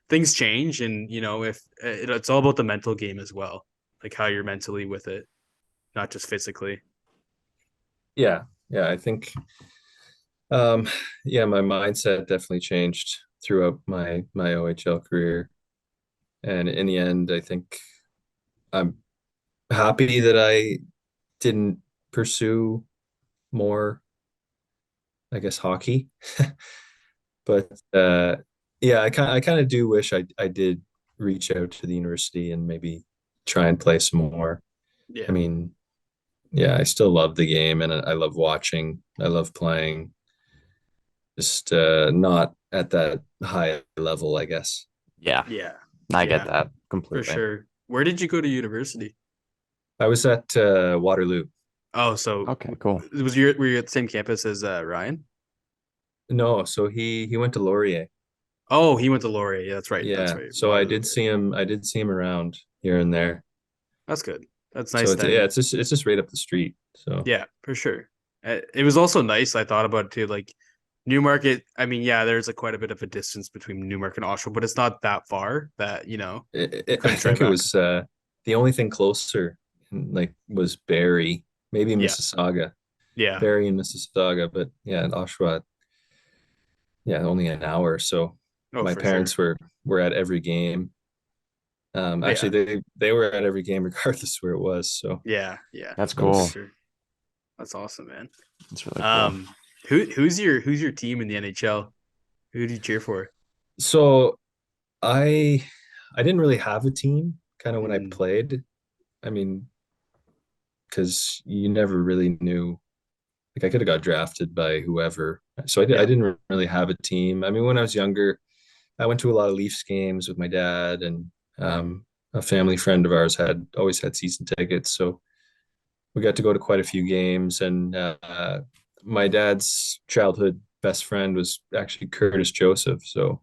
things change, and if it's all about the mental game as well, like how you're mentally with it, not just physically. Yeah, yeah, I think um yeah, my mindset definitely changed throughout my OHL career. And in the end, I think I'm happy that I didn't pursue more, I guess, hockey. But yeah, I kind of do wish I did reach out to the university and maybe try and play some more. I Yeah. mean, yeah, I still love the game and I love watching. I love playing. Just not at that high level, I guess. Yeah, Yeah. I get Yeah, that for completely. sure. Where did you go to university? I was at Waterloo. Oh, so Okay, cool. were you at the same campus as Ryan? No, so he went to Laurier. Oh, he went to Laurier. Yeah, that's right. That's Yeah, right. so Waterloo. I did see him around here and there. That's good. That's So nice yeah, then. it's just right up the street. So Yeah, for sure. It was also nice. I thought about it too. Like Newmarket. I mean, yeah, there's like quite a bit of a distance between Newmarket and Oshawa, but it's not that far that you I couldn't drive think it back. was the only thing closer, like, was Barrie, maybe Yeah, Mississauga, yeah. Barrie and Mississauga, but yeah, in Oshawa, yeah, only an hour. So Oh, my for sure. parents were at every game. Actually, Yeah, they were at every game regardless where it was. So yeah, yeah. That's that No, for cool. was sure. That's awesome, man. That's really cool. Um, who's your team in the NHL? Who do you cheer for? so I I didn't really have a team kind of when I Mm, played. I mean, because you never really knew. Like I could have got drafted by whoever. So I yeah. didn't really have a team. I mean, when I was younger, I went to a lot of Leafs games with my dad, and a family friend of ours had always had season tickets. So we got to go to quite a few games. And my dad's childhood best friend was actually Curtis Joseph. So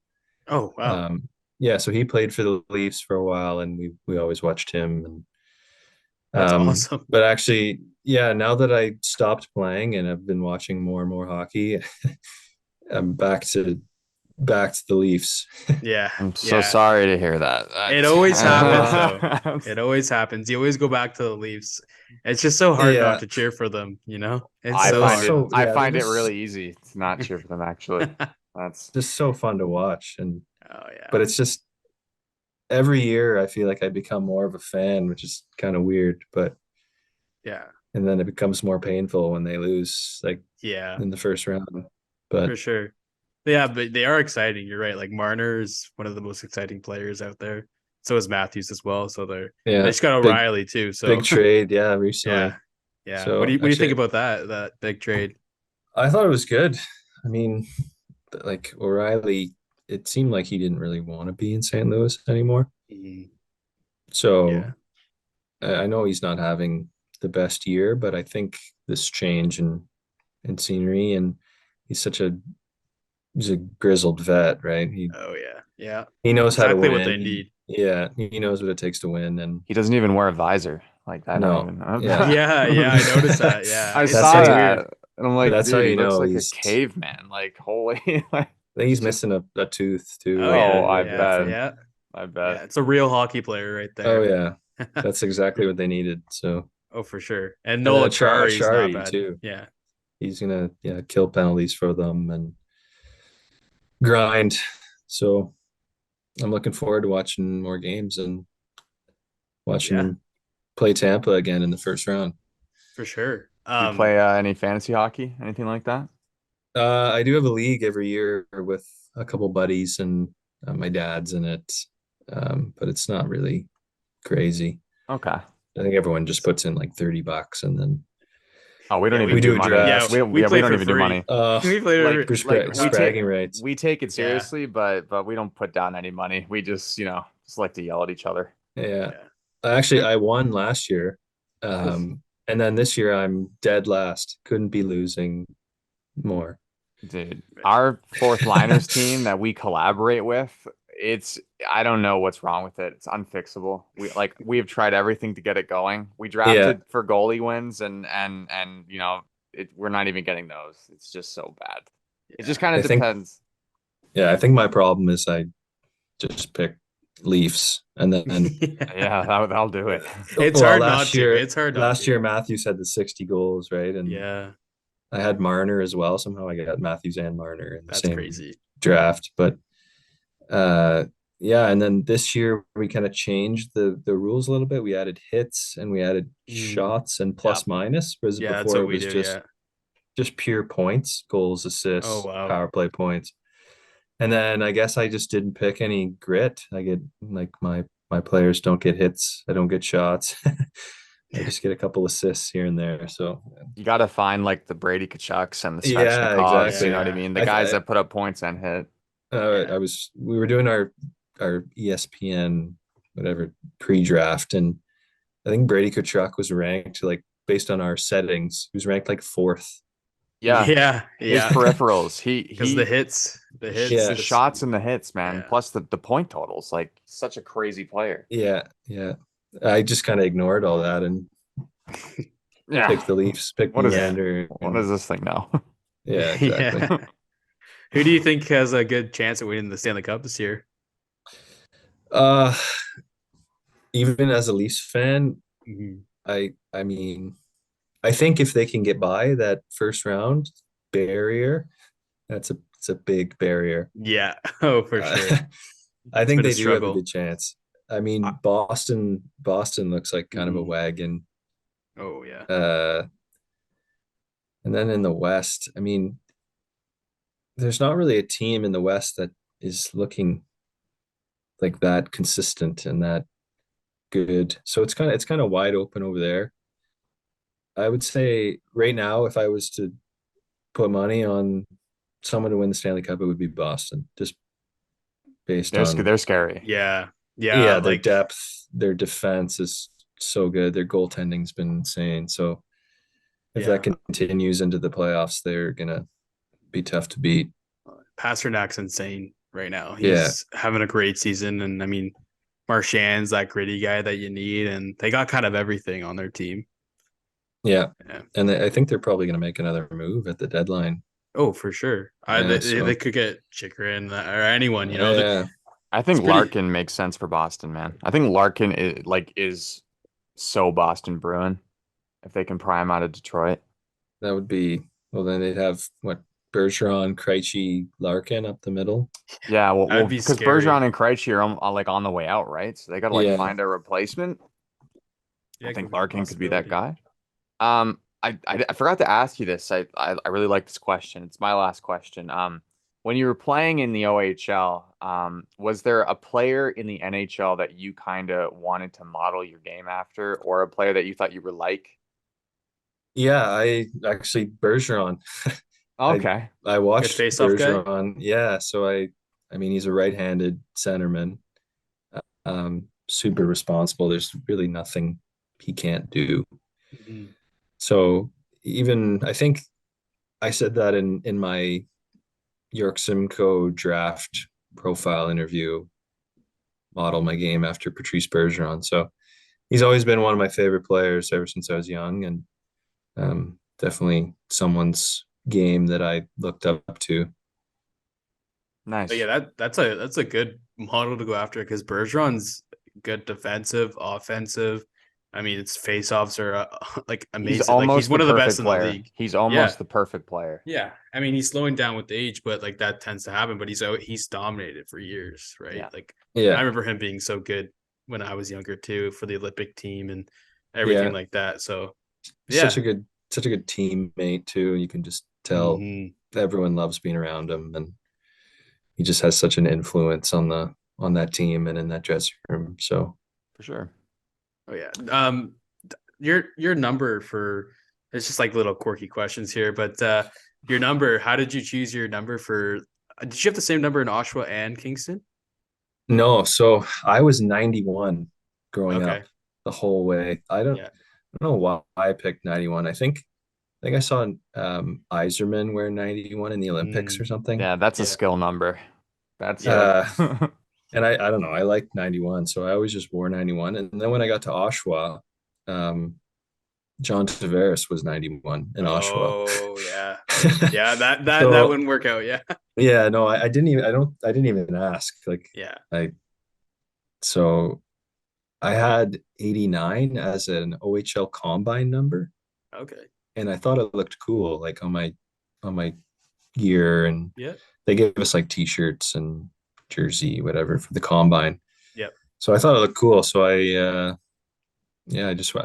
Oh, wow. um, yeah, so he played for the Leafs for a while, and we always watched him. And That's awesome. but actually, yeah, now that I stopped playing and I've been watching more and more hockey, I'm back to the Leafs. Yeah, I'm so yeah. sorry to hear that. It always happens though. That's- It always happens. You always go back to the Leafs. It's just so hard not Yeah, to cheer for them, you know? It's I it so was find hard it not so to. I yeah, they're find it really easy to not cheer for them actually. That's just so fun to watch. And Oh yeah. but it's just every year I feel like I become more of a fan, which is kind of weird. But Yeah. and then it becomes more painful when they lose, like Yeah, in the first round. for But sure. Yeah, but they are exciting. You're right. Like Marner is one of the most exciting players out there. So is Matthews as well. So they yeah, just got big O'Reilly too. big So trade, yeah, yeah. recently. Yeah. So What do you think actually, about that big trade? I thought it was good. I mean, like O'Reilly, it seemed like he didn't really want to be in St. Louis anymore. Mm, So yeah. I know he's not having the best year, but I think this change in scenery, and he's such a he's a grizzled vet, right? Oh yeah. Yeah. He knows how to Exactly what they win. need. Yeah, he knows what it takes to win. And he doesn't even wear a visor. Like I don't no, even yeah, Yeah, yeah, I noticed that. Yeah. I It's that's saw how it's you that weird. and I'm like, that's how dude, he you looks know like a he's. caveman. Like holy like I think he's he's just missing a tooth too, Oh like yeah. oh, a I little bit Yeah. bet. from. Yeah. I Yeah. bet. It's a real hockey player right Oh there. yeah, that's exactly what they needed. So Oh, for sure. And and then Nola Chari is not Achari bad. too. Yeah. He's gonna, yeah, kill penalties for them and grind. So I'm looking forward to watching more games and watching Yeah, them play Tampa again in the first round. for sure. Do you play any fantasy hockey? Anything like that? I do have a league every year with a couple buddies, and my dad's in it, but it's not really crazy. Okay. I think everyone just puts in like $30, and then Oh, we don't Yeah, even we do do a money. yeah, draft. We we yeah, we play don't for even do free. money. We play Like for we take Bragging rights. we take it yeah, seriously, but we don't put down any money. We just, just like to yell at each other. Yeah, yeah. actually, I won last year, Oof. and then this year I'm dead last. Couldn't be losing more. Dude, our fourth liners team that we collaborate with, it's I don't know what's wrong with it. It's unfixable. We've tried everything to get it going. We Yeah, drafted for goalie wins and we're not even getting those. It's just so bad. It just Yeah. kind I of think depends. yeah, I think my problem is I just pick Leafs, and then Yeah, that'll do it. It's well, hard not to. It's hard not last to. year Matthews had the 60 goals, right? And Yeah, I had Marner as well. Somehow I got Matthews and Marner in the that's same crazy. draft. But uh yeah, and then this year we kind of changed the rules a little bit. We added hits and we added Mm, shots and Yeah. plus minus, whereas yeah, that's before what it we was do. Yeah. just pure points, goals, Oh assists, wow. power play points. And then I guess I just didn't pick any grit. I get like my players don't get hits. I don't get shots. I just get a couple assists here and there. So You got to find like the Brady Kachucks and the yeah, Svechnikovs, you know exactly. what I Yeah. mean? The guys that put up points and hit. Yeah. I was we were doing our ESPN whatever pre-draft, and I think Brady Kachuk was ranked like based on our settings. He was ranked like fourth. Yeah, Yeah. his Yeah. peripherals. He Because the he hits, the hits, Yeah, the this. shots and the hits, man. Yeah. Plus the point totals. Like such a crazy player. yeah. I just kind of ignored all that and Yeah. picked the Leafs, picked What is Yeah. Nylander, what and is this thing now? yeah, exactly. Yeah. Who do you think has a good chance of winning the Stanley Cup this year? Uh, Even as a Leafs fan, Mhm. I mean, I think if they can get by that first round barrier, it's a big barrier. Yeah. Oh, for sure. Uh, I It's think been a they do have a struggle. good chance. I I- mean, Boston looks like kind of a Mhm. wagon. Oh, yeah. Uh, and then in the West, I mean, there's not really a team in the West that is looking like that consistent and that good. So it's kind of wide open over there. I would say right now, if I was to put money on someone to win the Stanley Cup, it would be Boston, just based on They're scary. Yeah. Yeah. yeah, their Like, depth, their defense is so good. Their goaltending's been insane. So if that yeah. continues into the playoffs, they're gonna be tough to beat. Pasternak's insane right now. Yeah, He's having a great season. And I mean, Marchand's that gritty guy that you need. And they got kind of everything on their team. yeah. Yeah. And I think they're probably gonna make another move at the deadline. Oh, for sure. Yeah, They so could get Chikrin or anyone, yeah, I It's think pretty. Larkin makes sense for Boston, man. I think Larkin is so Boston Bruin if they can pry him out of Detroit. that would be well. Then they'd have what Bergeron, Krejci, Larkin up the middle. Yeah, That'd be because scary. Bergeron and Krejci are like on the way out, right? So they got to like Yeah, find a replacement. Yeah, I it could think be a Larkin could be that possibility. guy. I forgot to ask you this. I really like this question. It's my last question. When you were playing in the OHL, was there a player in the NHL that you kind of wanted to model your game after, or a player that you thought you were like? yeah. I actually Bergeron. I Okay. I Good watched face-off guy. Bergeron. Yeah, so I mean he's a right-handed centerman. Super responsible. There's really nothing he can't do. Mhm. So even I think I said that in my York Simcoe draft profile interview, model my game after Patrice Bergeron. So he's always been one of my favorite players ever since I was young, and definitely someone's game that I looked up to. But yeah, Nice. that's a good model to go after because Bergeron's good defensive, offensive. I mean, its face-offs are like He's amazing. Like he's almost the one of the best perfect in the player. league. He's Yeah, almost the perfect player. yeah. I mean, he's slowing down with age, but like that tends to happen. But he's dominated for years, right? Yeah. Like I Yeah, remember him being so good when I was younger too for the Olympic team and everything yeah. like that. So Such yeah. a such a good teammate too. You can just tell Hmm. everyone loves being around him, and he just has such an influence on that team and in that dressing room. So For sure. Oh yeah. Your number for it's just like little quirky questions here, but your number, how did you choose your number for did you have the same number in Oshawa and Kingston? no, so I was 91 growing Okay. up the whole way. Yeah. I don't know why I picked 91. I think I saw Iserman wear 91 in the Olympics or Mm, something. Yeah, that's a yeah. skill number. That's Yeah. Uh, and I don't know, I liked 91, so I always just wore 91. And then when I got to Oshawa, um, John Tavares was 91 in Oshawa. Oh yeah. Yeah, that So wouldn't work out. Yeah. yeah, no, I didn't even ask. Like Yeah. I so I had 89 as an OHL combine number, Okay. and I thought it looked cool, like on my gear, and Yeah. they gave us like t-shirts and jersey, whatever, for the combine. Yep. So I thought it looked cool. So I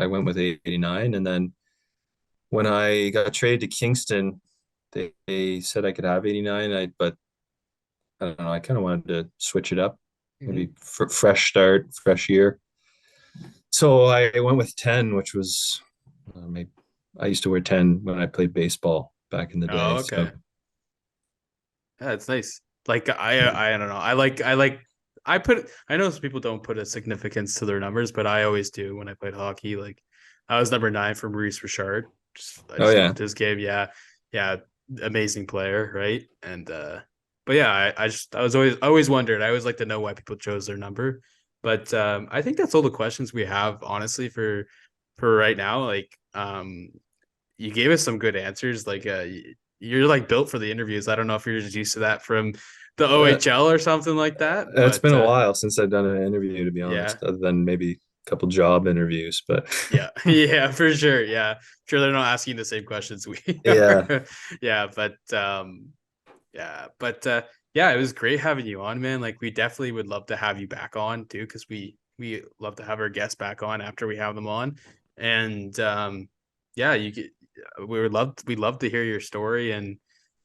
went with 89, and then when I got traded to Kingston, they said I could have 89. But I don't know. I kind of wanted to switch it up, Mhm. maybe fresh start, fresh year. So I went with 10, which was maybe I used to wear 10 when I played baseball back in the Oh, day. okay. So Yeah, it's nice. Like yeah, I don't know. I know some people don't put a significance to their numbers, but I always do when I played hockey. Like I was number 9 for Maurice Richard. I oh just yeah, loved his game. Yeah. Yeah. Amazing player, right? And but yeah, I was always wondered. I always like to know why people chose their number. But I think that's all the questions we have, honestly, for right now. Like you gave us some good answers. Like you're like built for the interviews. I don't know if you're just used to that from the uh, OHL or something like that, it's but been a while since I've done an interview, to be yeah, honest, other than maybe a couple job interviews. But yeah, yeah, for sure. Yeah, sure they're not asking the same questions we yeah, are. Yeah, but yeah, it was great having you on, man. Like we definitely would love to have you back on too, because we love to have our guests back on after we have them on, and yeah, you get we'd love to hear your story, and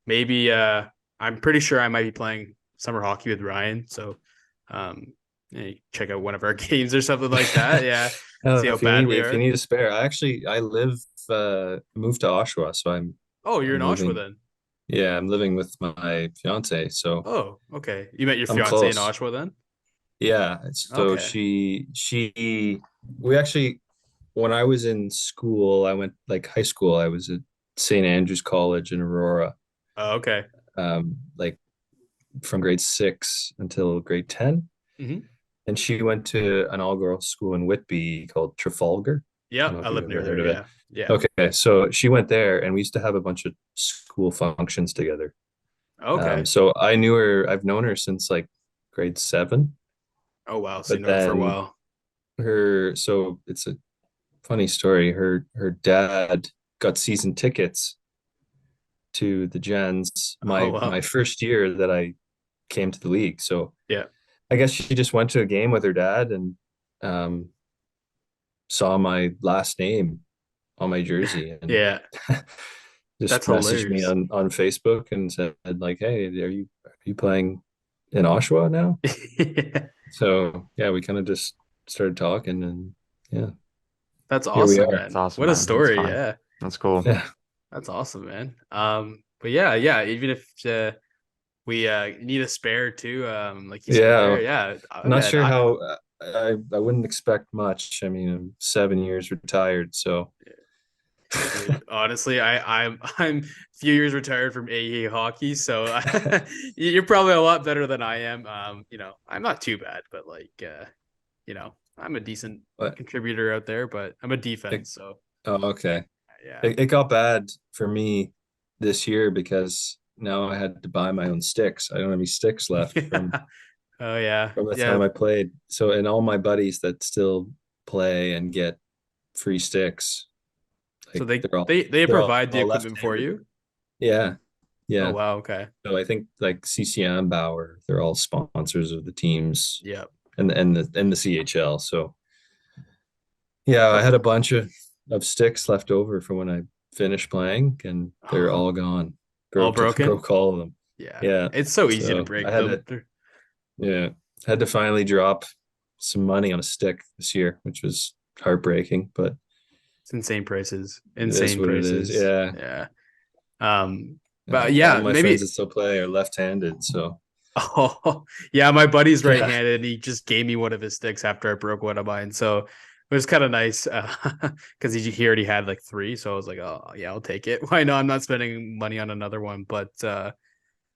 maybe I'm pretty sure I might be playing summer hockey with Ryan, so yeah, check out one of our games or something like that. Yeah, see how bad we if you are. need a spare, I live moved to Oshawa, so Oh, you're in I'm Oshawa living then. yeah, I'm living with my fiance, so Oh, okay. You met your I'm fiance in close. Oshawa then? Yeah, so Okay. we actually when I was in school, I went like high school, I was at St. Andrew's College in Aurora, Oh, okay. like from grade 6 until grade 10. Hmm. And she went to an all-girls school in Whitby called Trafalgar. I don't Yep, know I if you've live near ever there. heard of it. Yeah, yeah. Okay, so she went there, and we used to have a bunch of school functions together. Okay. So I knew her, I've known her since like grade 7. Oh wow, so you But know her for a then while. so it's a funny story. Her dad got season tickets to the Gens Oh my wow. first year that I came to the league. So Yeah, I guess she just went to a game with her dad and um, saw my last name on my jersey and yeah. just That's messaged me hilarious. on Facebook and said like, "Hey, are you playing in Oshawa now?" So yeah, we kind of just started talking and yeah, That's here we awesome, are. It's man. awesome, What a man. That's story. fun. Yeah, That's cool. Yeah, that's awesome, man. But yeah, yeah. Even if we need a spare too, like you said yeah. there, yeah. Not Man, sure how. I wouldn't expect much. I mean, I'm 7 years retired, so dude, honestly, I'm a few years retired from AA hockey, so you're probably a lot better than I am. I'm not too bad, but like I'm a decent but contributor out there, but I'm a it, defense, so oh, okay. yeah. It got bad for me this year because now I had to buy my own sticks. I don't have any sticks left Oh yeah, from the yeah. time I played. So, and all my buddies that still play and get free sticks, So like they they're provide the all equipment for left-handed. you. Yeah, Oh yeah. wow, okay. So I think like CCM Bauer, they're all sponsors of the teams Yeah, and the CHL. So yeah, I that's had a bunch of sticks left over from when I finished playing, and they're all gone. all Broke broken. broke all of them. Yeah, Yeah. it's so easy to So I break had them. to yeah, had to finally drop some money on a stick this year, which was heartbreaking, but It's insane prices. it is Insane what it is. prices. Yeah. Yeah. Um, Yeah. but All yeah, my friends maybe. that still play are left-handed, so Oh, yeah, my buddy's yeah. right-handed, and he just gave me one of his sticks after I broke one of mine. So it was kind of nice because he already had like three. So I was like, oh yeah, I'll take it. Why not? I'm not spending money on another one. But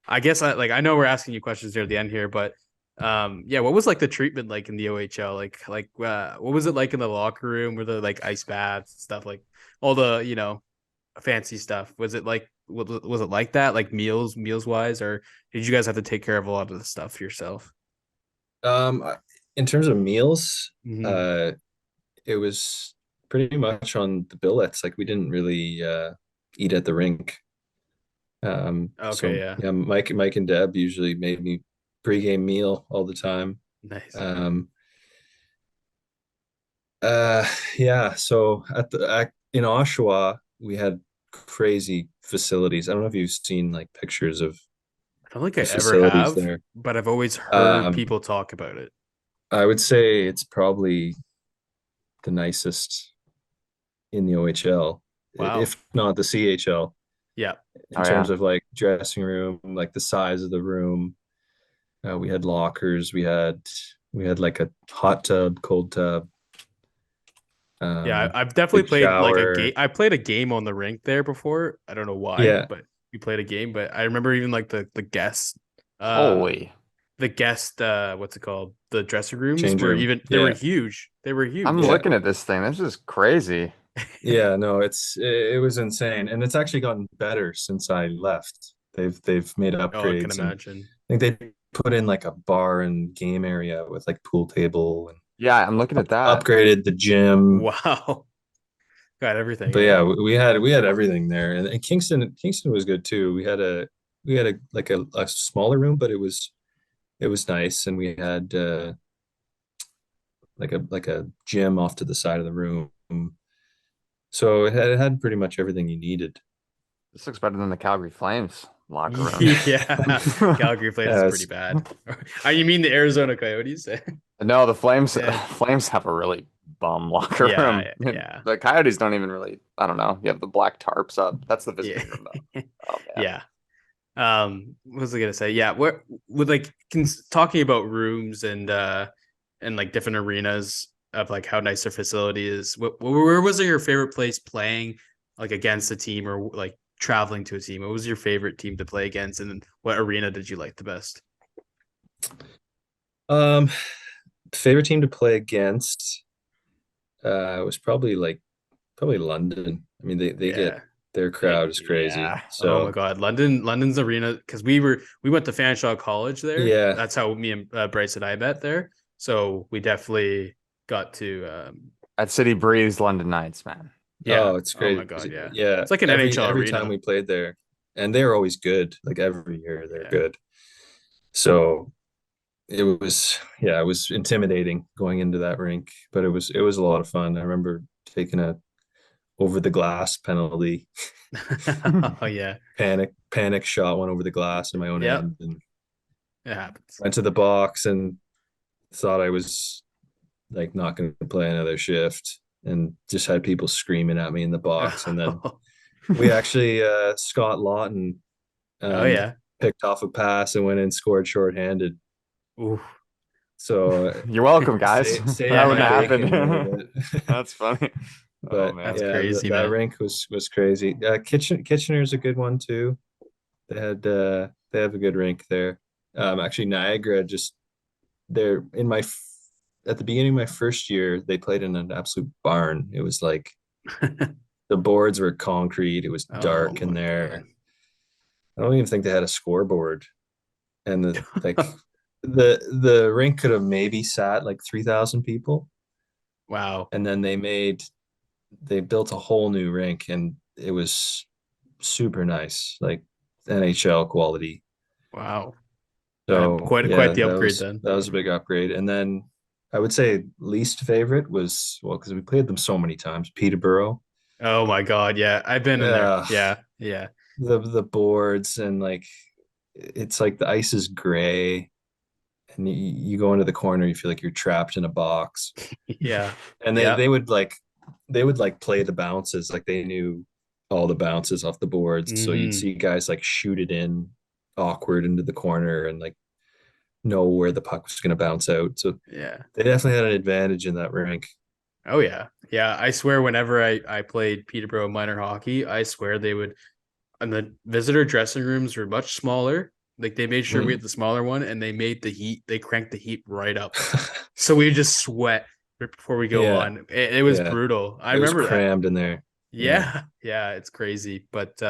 I guess I know we're asking you questions near the end here, but yeah, what was like the treatment like in the OHL? What was it like in the locker room? Were there like ice baths and stuff, like all the fancy stuff? Was it like was it like that, like meals wise, or did you guys have to take care of a lot of the stuff yourself? In terms of meals, Hmm. uh, it was pretty much on the billets. Like we didn't really eat at the rink. Okay, So yeah. yeah, Mike and Deb usually made me pregame meal all the time. Nice. Um, uh, yeah. So in Oshawa, we had crazy facilities. I don't know if you've seen like pictures of I don't think the I ever facilities have, there. but I've always heard Um, people talk about it. I would say it's probably the nicest in the OHL, Wow. if not the CHL, Yeah. in Oh yeah. terms of like dressing room, like the size of the room. We had lockers. We had like a hot tub, cold tub, Yeah, I've definitely big played like a shower. game. I played a game on the rink there before. I don't know why, Yeah, but we played a game. But I remember even like the guest, uh, Holy. the guest, what's it called? The dressing rooms change were room. even they were Yeah, huge. They were I'm huge. yeah, looking at this thing. This is crazy. yeah. No, it was insane, and it's actually gotten better since I left. They've made Oh, I can upgrades, and imagine. I think they put in like a bar and game area with like pool table and Yeah, I'm looking at that. upgraded the gym. Wow, got everything. But Eh? yeah, we had everything there, and Kingston was good too. We had a like a smaller room, but it was nice, and we had like a gym off to the side of the room. So it had pretty much everything you needed. This looks better than the Calgary Flames locker room. Yeah, Calgary Flames is Yeah, pretty bad. You mean the Arizona Coyotes? No, the Flames Yeah, Flames have a really bum locker room. yeah, yeah, The Coyotes don't even really, I don't know. You have the black tarps up. That's the yeah, visiting room though. Oh man. yeah. What was I gonna say? Yeah, what with like talking about rooms and like different arenas of like how nice their facility is. Where was your favorite place playing like against a team or like traveling to a team? What was your favorite team to play against, and then what arena did you like the best? Um, favorite team to play against was probably London. I mean, they get Yeah. their crowd is crazy. Yeah. Oh my So God. London's arena because we went to Fanshawe College there. yeah. That's how me and Bryce and I met there. So we definitely got to That city breathes London Knights, man. yeah. Oh, it's Oh my crazy. God, yeah. Yeah, It's like an every NHL every time arena. we played there, and they were always good. Like every year, they're Yeah. good. So it was intimidating going into that rink, but it was a lot of fun. I remember taking a over the glass penalty, Oh yeah. panic shot one over the glass in my own Yep. end, and It happens. went to the box and thought I was like not going to play another shift, and just had people screaming at me in the box, and then we actually Scott Lawton Oh um, yeah. picked off a pass and went and scored shorthanded. Ooh. So You're welcome, guys. saved That Yeah, my wouldn't yeah. happen. bacon a little bit. That's funny. Oh But That's man. yeah, crazy, that man. rink was crazy. Kitchener's a good one too. They have a good rink there. Actually, Niagara just they're in my at the beginning of my first year, they played in an absolute barn. It was like the boards were concrete. It was Oh dark in my God. there. I don't even think they had a scoreboard, and the rink could have maybe sat like 3,000 people, Wow. and then they built a whole new rink, and it was super nice, like NHL quality. Wow. So Quite yeah, the that upgrade was then. that was a big upgrade. And then I would say least favorite was, well, because we played them so many times, Peterborough. Oh my God. Yeah. I've been in there. Yeah, Yeah. Yeah. the boards, and like it's like the ice is gray, and you go into the corner, you feel like you're trapped in a box. Yeah. And they Yeah. they would like they would like play the bounces, like they knew all the bounces off the boards. So you'd Hmm. see guys like shoot it in awkward into the corner and like know where the puck was going to bounce out. So Yeah. they definitely had an advantage in that rink. Oh yeah. Yeah. I swear whenever I played Peterborough minor hockey, I swear they would and the visitor dressing rooms were much smaller. Like they made sure we Mm. had the smaller one and they cranked the heat right up. So we would just sweat right before we go Yeah, on. It was yeah. brutal. I It was remember that. crammed in there. Yeah. Yeah. Yeah, it's crazy. But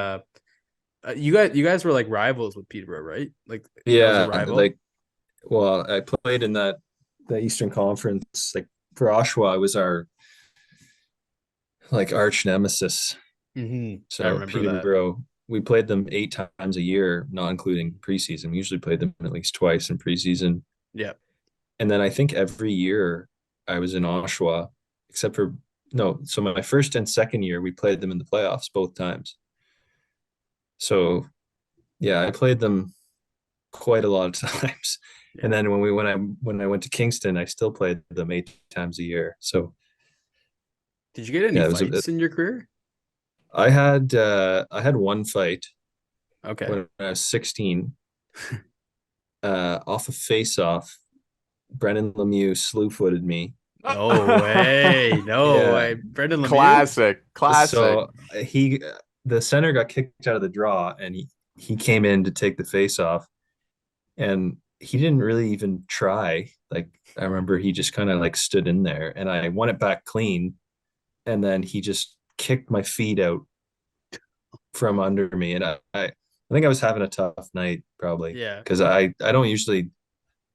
you guys were like rivals with Peterborough, right? Like that was a Yeah, rival. like, well, I played in the Eastern Conference. Like for Oshawa, was our like arch nemesis. Hmm. I So remember that. we played them 8 times a year, not including preseason. We usually played them at least twice in preseason. Yeah. And then I think every year I was in Oshawa, except for no. So my first and second year, we played them in the playoffs both times. So yeah, I played them quite a lot of times. Yeah. And then when I went to Kingston, I still played them 8 times a year. So Did you get any yeah, fights in your career? I had one fight Okay. when I was 16, off a face-off. Brendan Lemieux slew-footed me. No way. No Yeah. way. Brendan Lemieux? Classic. So the center got kicked out of the draw, and he came in to take the face-off, and he didn't really even try. Like, I remember he just kind of like stood in there, and I won it back clean, and then he just kicked my feet out from under me, and I think I was having a tough night probably Yeah. because I don't usually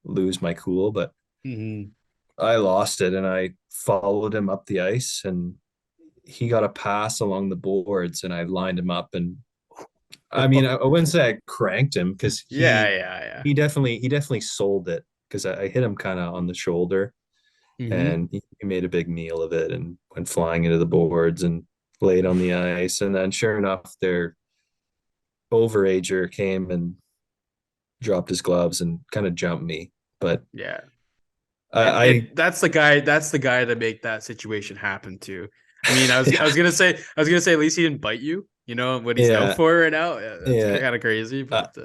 lose my cool, but Mhm. I lost it, and I followed him up the ice, and he got a pass along the boards, and I lined him up, and I mean, I wouldn't say I cranked him because Yeah. he definitely sold it because I hit him kind of on the shoulder, Mhm. and he made a big meal of it and went flying into the boards and laid on the ice, and then sure enough, their overager came and dropped his gloves and kind of jumped me, but Yeah. I That's the guy to make that situation happen too. I mean, I was gonna say at least he didn't bite you. You know what he's known yeah for right now. Yeah, that's yeah kind of crazy, I, but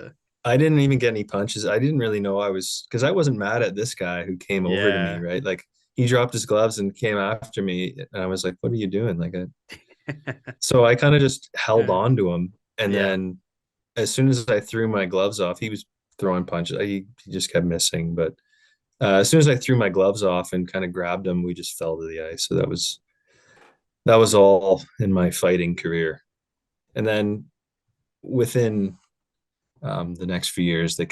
I didn't even get any punches. I didn't really know I was because I wasn't mad at this guy who came over to me, yeah. right? Like he dropped his gloves and came after me, and I was like, "What are you doing?" So I kind of just held Yeah. on to him, and Yeah. then as soon as I threw my gloves off, he was throwing punches. He just kept missing, but as soon as I threw my gloves off and kind of grabbed him, we just fell to the ice. So that was all in my fighting career. And then within the next few years, the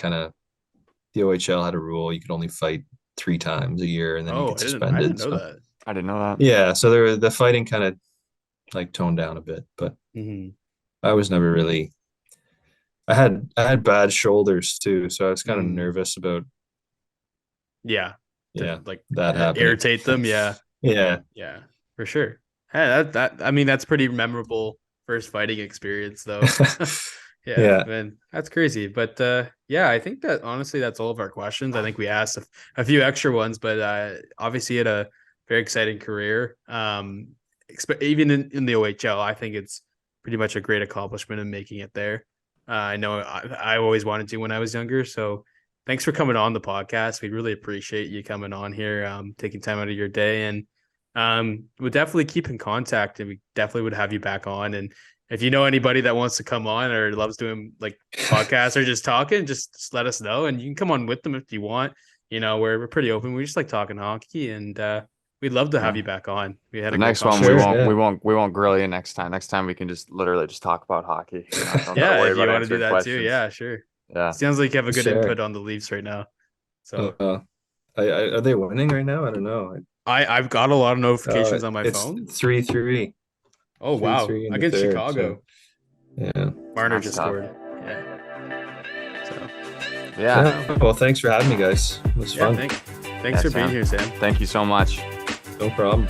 OHL had a rule you could only fight 3 times a year, and then you Oh, get I didn't suspended. know So that. I didn't know that. yeah, so the fighting kind of like toned down a bit, but Mhm. I was never really. I had bad shoulders too, so I was kind of Mm. nervous about Yeah. To yeah like that happening. irritate them. Yeah. Yeah, Yeah. For sure. Hey, that I mean that's pretty memorable first fighting experience though. Yeah, yeah, man, that's crazy. But yeah, I think that honestly that's all of our questions. I think we asked a few extra ones, but obviously had a very exciting career. Even in the OHL, I think it's pretty much a great accomplishment in making it there. I know I always wanted to when I was younger. So thanks for coming on the podcast. We really appreciate you coming on here, taking time out of your day, and we'll definitely keep in contact, and we definitely would have you back on. And if you know anybody that wants to come on or loves doing like podcasts or just talking, just let us know, and you can come on with them if you want. You know, we're pretty open. We just like talking hockey, and we'd love to have Yeah. you back on. We had The a great next one Sure, conversation. yeah. we won't grill you next time. Next time we can just literally just talk about hockey. You know, don't gotta Yeah, worry if you about want to do answering that too, questions. yeah, sure. Yeah. Sounds like you have a good Sure. input on the Leafs right now. So Uh, are they winning right now? I don't know. I've got a lot of notifications on my It's phone. 3-3, Oh three wow, three in the against third. So Chicago, yeah. Marner That's just tough. scored. Yeah. So Yeah. Yeah. Well, thanks for having me, guys. It was yeah, fun. thanks Yeah, for being Sam. here, Sam. Thank you so much. No problem.